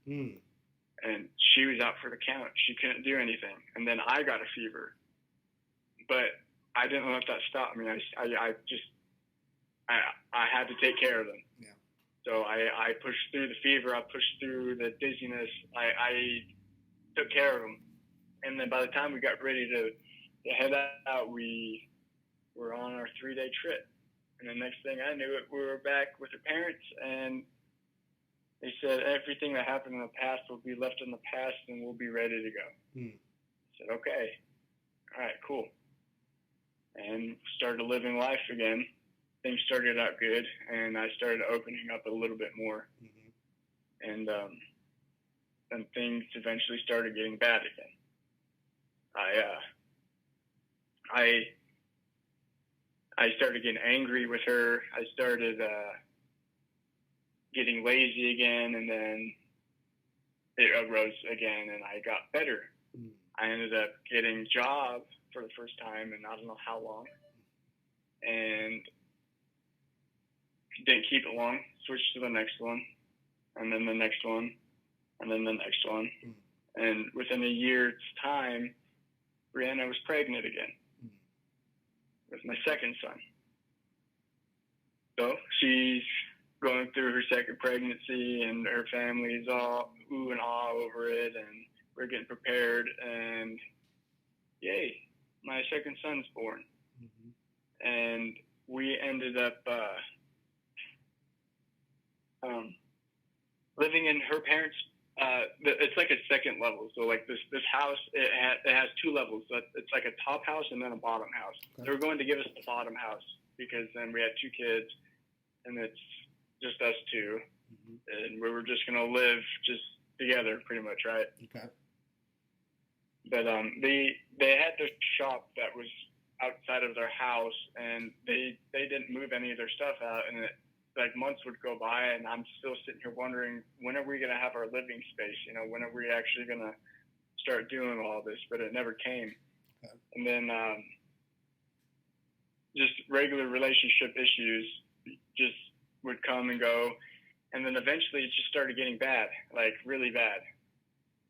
and she was out for the count. She couldn't do anything. And then I got a fever, but I didn't let that stop me. I had to take care of them. Yeah. So I pushed through the fever. I pushed through the dizziness. I took care of them. And then by the time we got ready to head out, we were on our 3-day trip. And the next thing I knew it, we were back with her parents, and they said everything that happened in the past will be left in the past and we'll be ready to go. I said, okay. All right, cool. And started living life again. Things started out good, and I started opening up a little bit more. And things eventually started getting bad again. I started getting angry with her. I started getting lazy again, and then it arose again, and I got better. I ended up getting a job for the first time in I don't know how long, and didn't keep it long. Switched to the next one, and then the next one, and then the next one. And within a year's time, Brianna was pregnant again with my second son. So she's going through her second pregnancy, and her family's all ooh and ah over it, and we're getting prepared, and yay, my second son's born. And we ended up living in her parents' it's like a second level. So like this house, it has 2 levels. It's like a top house and then a bottom house. Okay. They were going to give us the bottom house because then we had 2 kids, and it's just us 2, and we were just gonna live just together, pretty much, right? Okay. But they had this shop that was outside of their house, and they didn't move any of their stuff out, and like months would go by, and I'm still sitting here wondering, when are we going to have our living space? You know, when are we actually going to start doing all this? But it never came. Okay. And then just regular relationship issues just would come and go. And then eventually it just started getting bad, like really bad.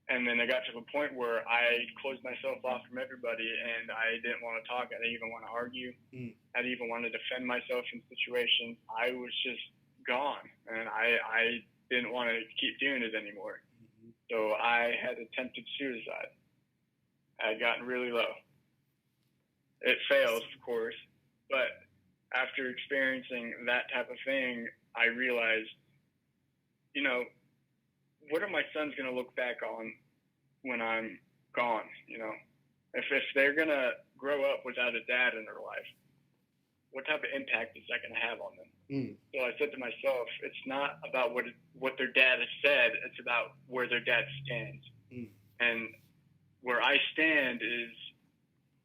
And then it got to the point where I closed myself off from everybody, and I didn't want to talk. I didn't even want to argue. I didn't even want to defend myself in situations. I was just gone, and I didn't want to keep doing it anymore. So I had attempted suicide. I had gotten really low. It failed, of course, but after experiencing that type of thing, I realized, you know, what are my sons going to look back on when I'm gone? You know, if they're going to grow up without a dad in their life, what type of impact is that going to have on them? So I said to myself, it's not about what their dad has said. It's about where their dad stands. And where I stand is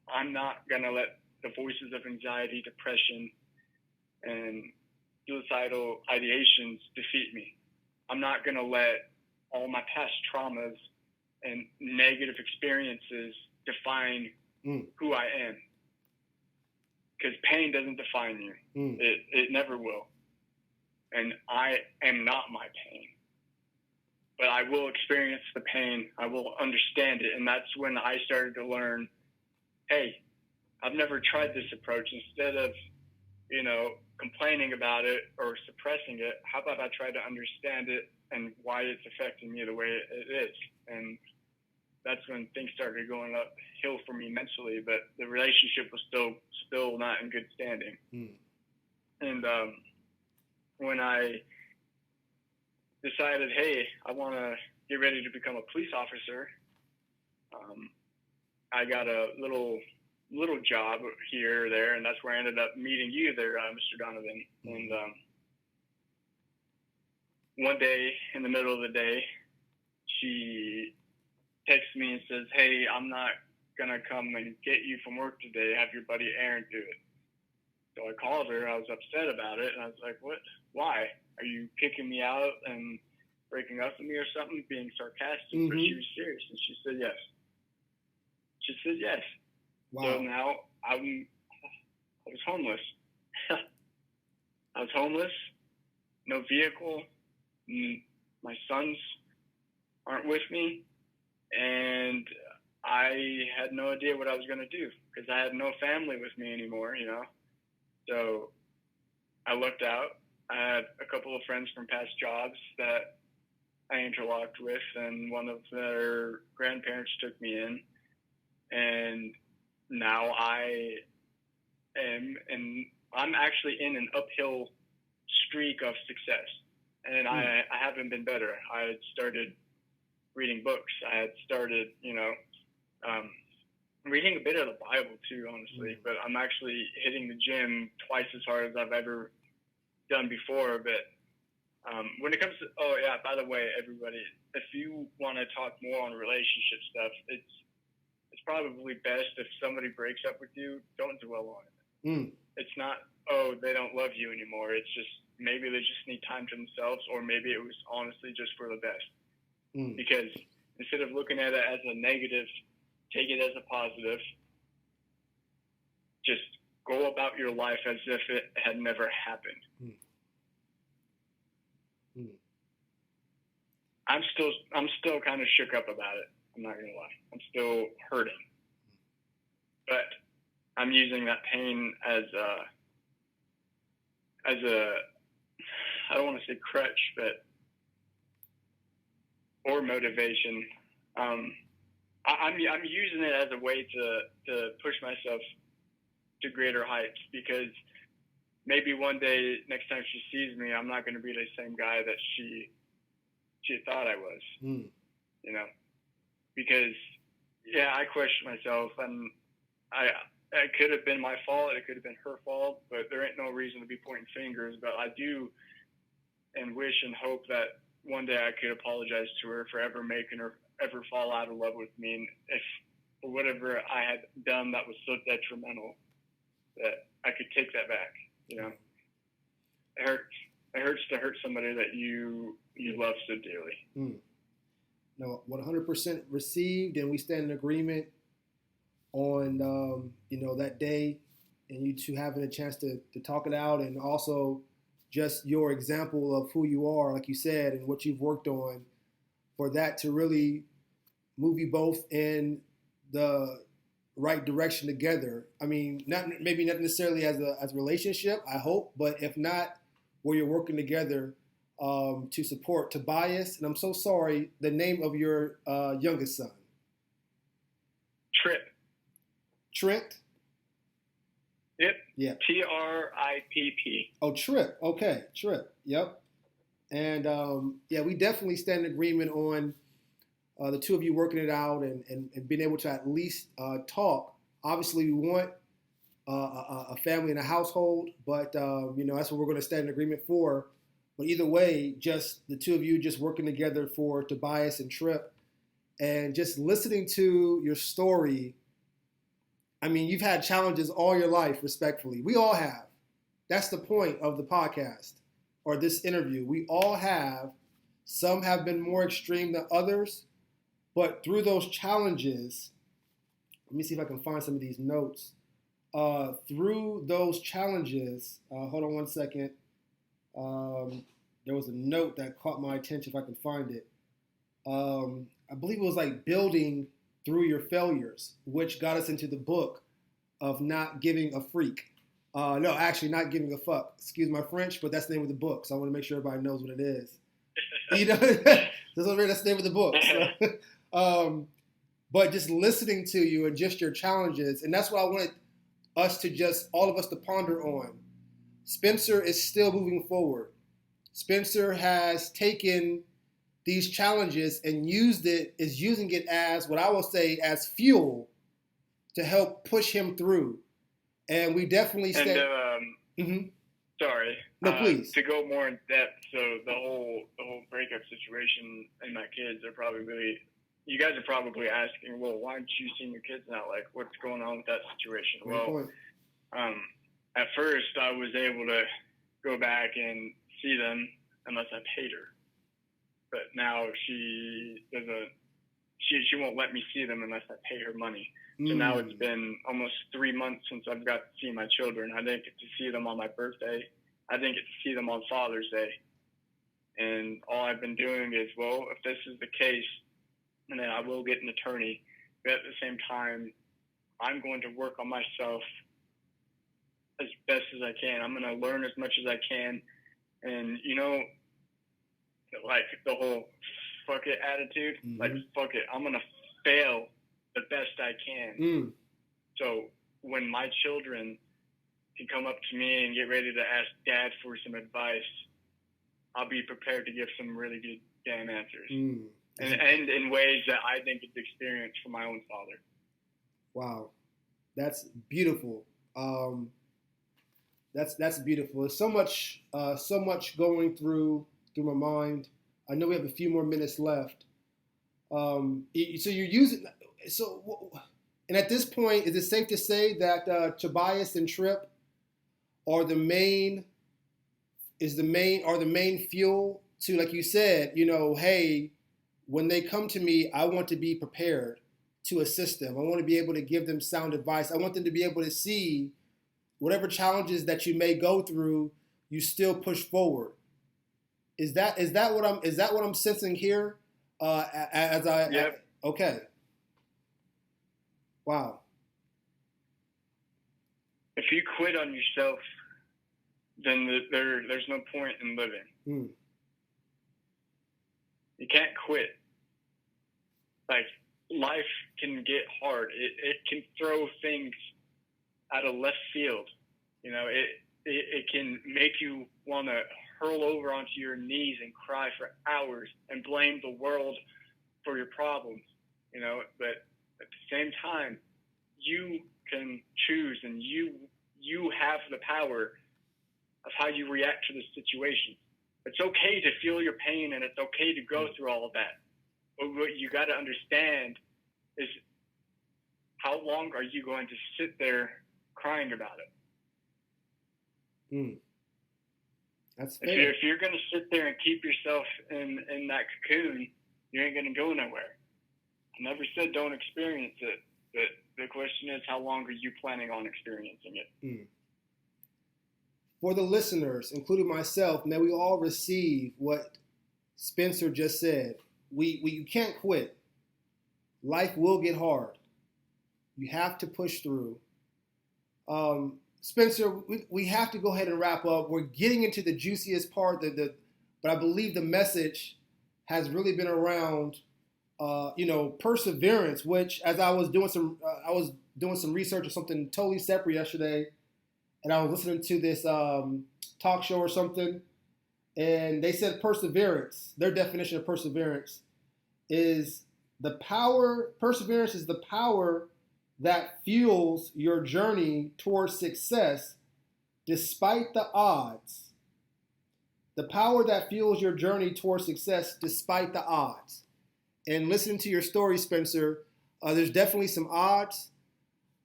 I'm not going to let the voices of anxiety, depression, and suicidal ideations defeat me. I'm not going to let all my past traumas and negative experiences define who I am. Because pain doesn't define you. It never will. And I am not my pain. But I will experience the pain. I will understand it. And that's when I started to learn, hey, I've never tried this approach. Instead of, you know, complaining about it or suppressing it, how about I try to understand it and why it's affecting me the way it is. And that's when things started going uphill for me mentally, but the relationship was still not in good standing. And when I decided, hey, I want to get ready to become a police officer, I got a little job here or there, and that's where I ended up meeting you there, Mr. Danavan. And one day, in the middle of the day, she texts me and says, hey, I'm not going to come and get you from work today. Have your buddy Aaron do it. So I called her. I was upset about it, and I was like, what? Why? Are you kicking me out and breaking up with me or something? Being sarcastic, but she was serious, and she said yes. She said yes. Wow. So now I was homeless. I was homeless, no vehicle. My son's aren't with me, and I had no idea what I was going to do because I had no family with me anymore, you know. So I looked out. I had a couple of friends from past jobs that I interlocked with, and one of their grandparents took me in, and now I'm actually in an uphill streak of success, and I haven't been better. I had started reading books. I had started, reading a bit of the Bible too, honestly, but I'm actually hitting the gym twice as hard as I've ever done before. But when it comes to, by the way, everybody, if you want to talk more on relationship stuff, it's probably best if somebody breaks up with you, don't dwell on it. It's not, they don't love you anymore. It's just, maybe they just need time to themselves, or maybe it was honestly just for the best. Because instead of looking at it as a negative, take it as a positive. Just go about your life as if it had never happened. I'm still kind of shook up about it. I'm not gonna lie. I'm still hurting, but I'm using that pain as a I don't want to say crutch, but or motivation. I'm using it as a way to push myself to greater heights, because maybe one day, next time she sees me, I'm not going to be the same guy that she thought I was. You know, because I question myself, and it could have been my fault, it could have been her fault, but there ain't no reason to be pointing fingers. But I do and wish and hope that one day I could apologize to her for ever making her ever fall out of love with me, and if for whatever I had done that was so detrimental, that I could take that back. You know, it hurts to hurt somebody that you love so dearly. No, 100% received, and we stand in agreement on that day, and you two having a chance to talk it out, and also just your example of who you are, like you said, and what you've worked on, for that to really move you both in the right direction together. I mean, maybe not necessarily as a relationship, I hope, but if not, where you're working together to support Tobias. And I'm so sorry, the name of your youngest son? Trent? Yep. Yeah. Tripp. Oh, Trip. Okay, Trip. Yep. And we definitely stand in agreement on the two of you working it out and being able to at least talk. Obviously, we want a family and a household, but that's what we're going to stand in agreement for. But either way, just the two of you just working together for Tobias and Trip, and just listening to your story. I mean, you've had challenges all your life, respectfully. We all have. That's the point of the podcast or this interview. We all have. Some have been more extreme than others, but through those challenges, let me see if I can find some of these notes. Through those challenges, hold on one second. There was a note that caught my attention, if I can find it. I believe it was like building through your failures, which got us into the book of Not Giving a Freak. No, actually, Not Giving a Fuck. Excuse my French, but that's the name of the book, so I want to make sure everybody knows what it is. That's the name of the book. So, but just listening to you and just your challenges, and that's what I wanted us to just, all of us to ponder on. Spencer is still moving forward. Spencer has taken these challenges and is using it as what I will say as fuel to help push him through. And we definitely sorry. No, please. To go more in depth, so the whole breakup situation and my kids are probably you guys are probably asking, well, why aren't you seeing your kids now? Like, what's going on with that situation? Great point. At first I was able to go back and see them unless I paid her. But now she won't let me see them unless I pay her money. So now it's been almost 3 months since I've got to see my children. I didn't get to see them on my birthday. I didn't get to see them on Father's Day. And all I've been doing is, well, if this is the case, then I will get an attorney. But at the same time, I'm going to work on myself as best as I can. I'm going to learn as much as I can. And, like the whole fuck it attitude, like, fuck it, I'm going to fail the best I can. So when my children can come up to me and get ready to ask dad for some advice, I'll be prepared to give some really good damn answers. And in ways that I think is experienced from my own father. Wow. That's beautiful. That's beautiful. There's so much going through my mind. I know we have a few more minutes left. So you're using, and at this point, is it safe to say that Tobias and Tripp are the main fuel to, like you said, hey, when they come to me, I want to be prepared to assist them. I want to be able to give them sound advice. I want them to be able to see whatever challenges that you may go through, you still push forward. Is that what I'm sensing here? Yep. Okay. Wow. If you quit on yourself, then there's no point in living. You can't quit. Like, life can get hard. It can throw things out of left field. It can make you want to hurl over onto your knees and cry for hours and blame the world for your problems. But at the same time, you can choose, and you have the power of how you react to the situation. It's okay to feel your pain, and it's okay to go through all of that. But what you got to understand is, how long are you going to sit there crying about it? That's fair. If you're going to sit there and keep yourself in that cocoon, you ain't going to go nowhere. I never said don't experience it, but the question is, how long are you planning on experiencing it? For the listeners, including myself, may we all receive what Spencer just said. You can't quit. Life will get hard. You have to push through. Spencer, we have to go ahead and wrap up. We're getting into the juiciest part, but I believe the message has really been around, perseverance. Which, as I was doing some research or something totally separate yesterday, and I was listening to this talk show or something, and they said perseverance. Their definition of perseverance is the power. Perseverance is the power that fuels your journey towards success despite the odds. The power that fuels your journey towards success despite the odds. And listening to your story, Spencer, there's definitely some odds.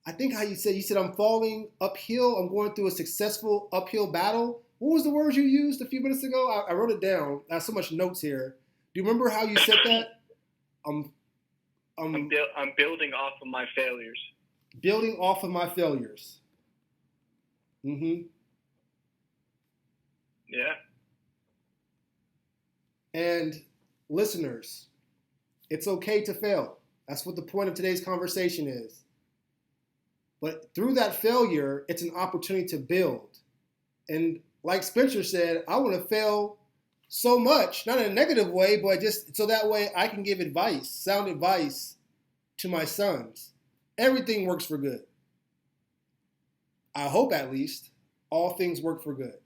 I think how you said I'm falling uphill. I'm going through a successful uphill battle. What was the words you used a few minutes ago? I wrote it down. I have so much notes here. Do you remember how you said that? I'm building off of my failures. Building off of my failures. Yeah. And listeners, it's okay to fail. That's what the point of today's conversation is. But through that failure, it's an opportunity to build. And like Spencer said, I want to fail so much, not in a negative way, but just so that way I can give advice, sound advice to my sons. Everything works for good. I hope, at least, all things work for good.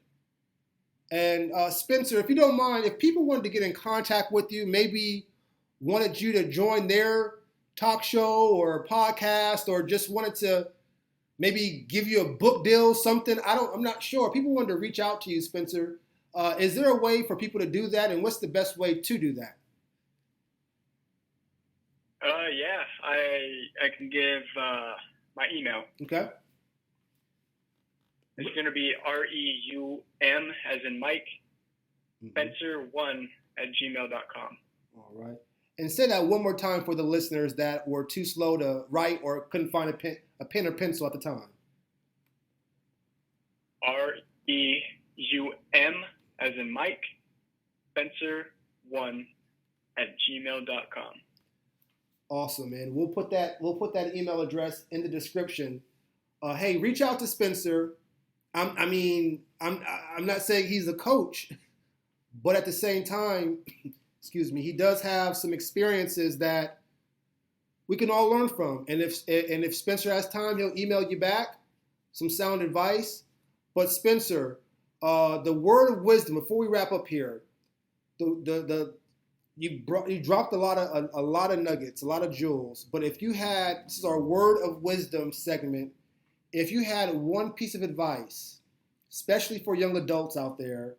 And Spencer, if you don't mind, if people wanted to get in contact with you, maybe wanted you to join their talk show or podcast, or just wanted to maybe give you a book deal, something, I'm not sure. People wanted to reach out to you, Spencer. Is there a way for people to do that, and what's the best way to do that? Yeah, I can give my email. Okay. It's going to be REUM as in Mike, Spencer1@gmail.com. All right. And say that one more time for the listeners that were too slow to write or couldn't find a pen or pencil at the time. REUM as in Mike, spencer1@gmail.com. Awesome, man. We'll put that email address in the description. Hey, reach out to Spencer. I'm not saying he's a coach, but at the same time, excuse me, he does have some experiences that we can all learn from. And if Spencer has time, he'll email you back some sound advice. But Spencer, the word of wisdom. Before we wrap up here, you dropped a lot of nuggets, a lot of jewels. But if you had, this is our word of wisdom segment. If you had one piece of advice, especially for young adults out there,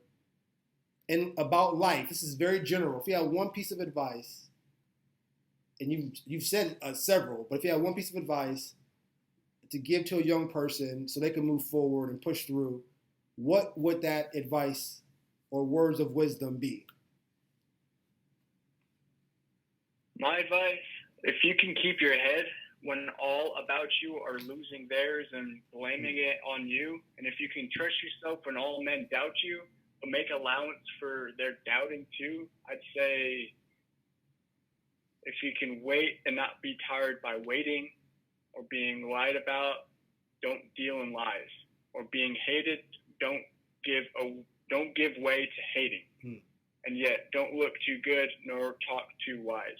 and about life, this is very general. If you had one piece of advice, and you've said several, but if you had one piece of advice to give to a young person so they can move forward and push through, what would that advice or words of wisdom be? My advice, if you can keep your head when all about you are losing theirs and blaming it on you, and if you can trust yourself when all men doubt you, but make allowance for their doubting too, I'd say if you can wait and not be tired by waiting or being lied about, don't deal in lies. Or being hated, don't give way to hating. And yet, don't look too good nor talk too wise.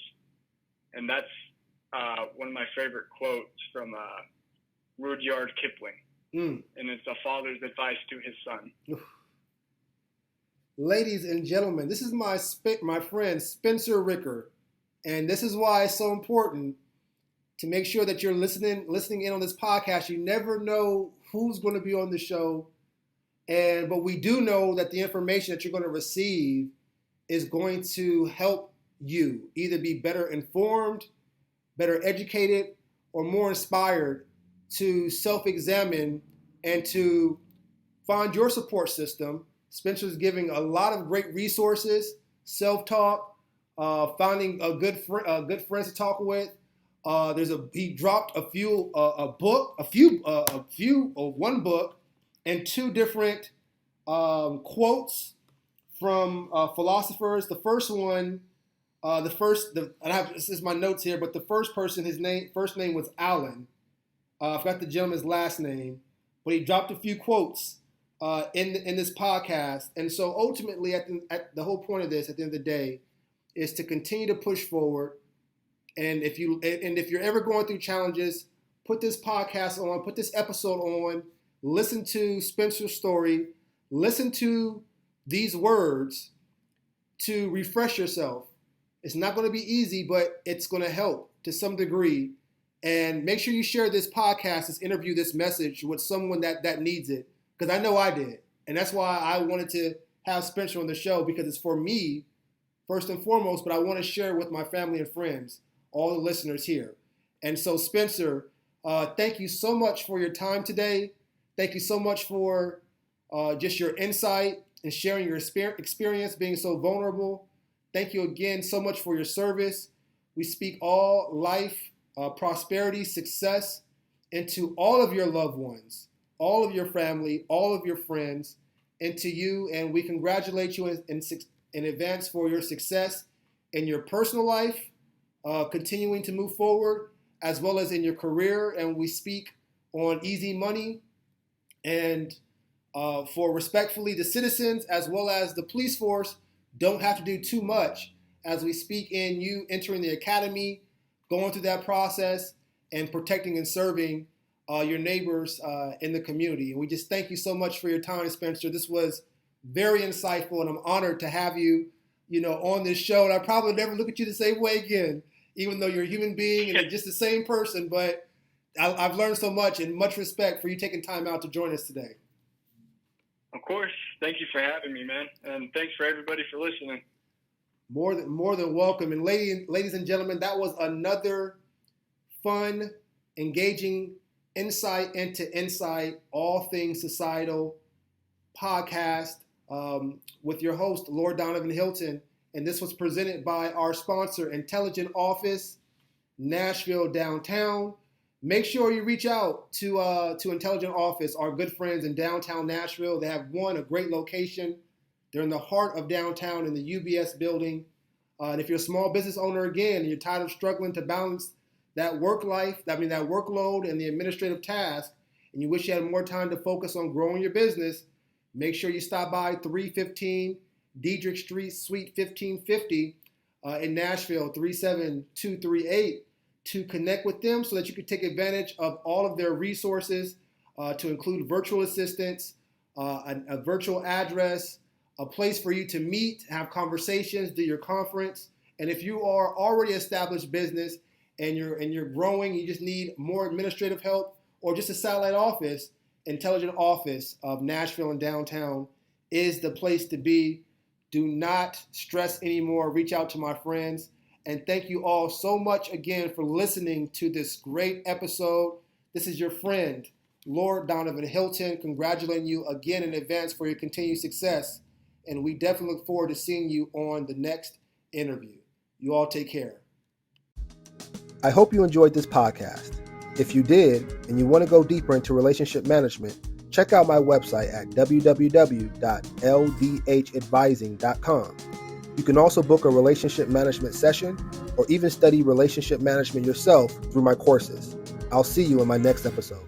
And that's one of my favorite quotes from Rudyard Kipling. And it's a father's advice to his son. Ladies and gentlemen, this is my friend Spencer Ricker. And this is why it's so important to make sure that you're listening in on this podcast. You never know who's going to be on the show. But we do know that the information that you're going to receive is going to help you either be better informed, better educated, or more inspired to self-examine and to find your support system. Spencer's giving a lot of great resources, self-talk, finding good friends to talk with. He dropped one book and two different quotes from philosophers. The first one, this is my notes here, but the first person, first name was Alan. I forgot the gentleman's last name, but he dropped a few quotes in this podcast. And so ultimately, at the whole point of this, at the end of the day, is to continue to push forward. And if you're ever going through challenges, put this podcast on, put this episode on, listen to Spencer's story, listen to these words to refresh yourself. It's not going to be easy, but it's going to help to some degree. And make sure you share this podcast, this interview, this message with someone that needs it. Because I know I did. And that's why I wanted to have Spencer on the show, because it's for me, first and foremost, but I want to share with my family and friends, all the listeners here. And so, Spencer, thank you so much for your time today. Thank you so much for just your insight and sharing your experience, being so vulnerable. Thank you again so much for your service. We speak all life, prosperity, success into all of your loved ones, all of your family, all of your friends, and to you. And we congratulate you in advance for your success in your personal life, continuing to move forward, as well as in your career. And we speak on easy money and for respectfully the citizens as well as the police force don't have to do too much, as we speak in you entering the academy, going through that process, and protecting and serving your neighbors in the community. And we just thank you so much for your time, Spencer. This was very insightful, and I'm honored to have you, on this show. And I probably never look at you the same way again, even though you're a human being and you're just the same person. But I've learned so much, and much respect for you taking time out to join us today. Of course. Thank you for having me, man. And thanks for everybody for listening. More than welcome. And ladies and gentlemen, that was another fun, engaging insight into insight, all things societal podcast with your host, Lord Danavan Hilton. And this was presented by our sponsor, Intelligent Office, Nashville Downtown. Make sure you reach out to Intelligent Office, our good friends in downtown Nashville. They have a great location They're in the heart of downtown in the UBS building. And if you're a small business owner again, and you're tired of struggling to balance that workload and the administrative task, and you wish you had more time to focus on growing your business, make sure you stop by 315 Diedrich Street, Suite 1550 in Nashville, 37238, to connect with them so that you can take advantage of all of their resources, to include virtual assistants, a virtual address, a place for you to meet, have conversations, do your conference. And if you are already established business and you're growing, you just need more administrative help or just a satellite office, Intelligent Office of Nashville and downtown is the place to be. Do not stress anymore. Reach out to my friends. And thank you all so much again for listening to this great episode. This is your friend, Lord Danavan Hilton, congratulating you again in advance for your continued success. And we definitely look forward to seeing you on the next interview. You all take care. I hope you enjoyed this podcast. If you did, and you want to go deeper into relationship management, check out my website at www.ldhadvising.com. You can also book a relationship management session or even study relationship management yourself through my courses. I'll see you in my next episode.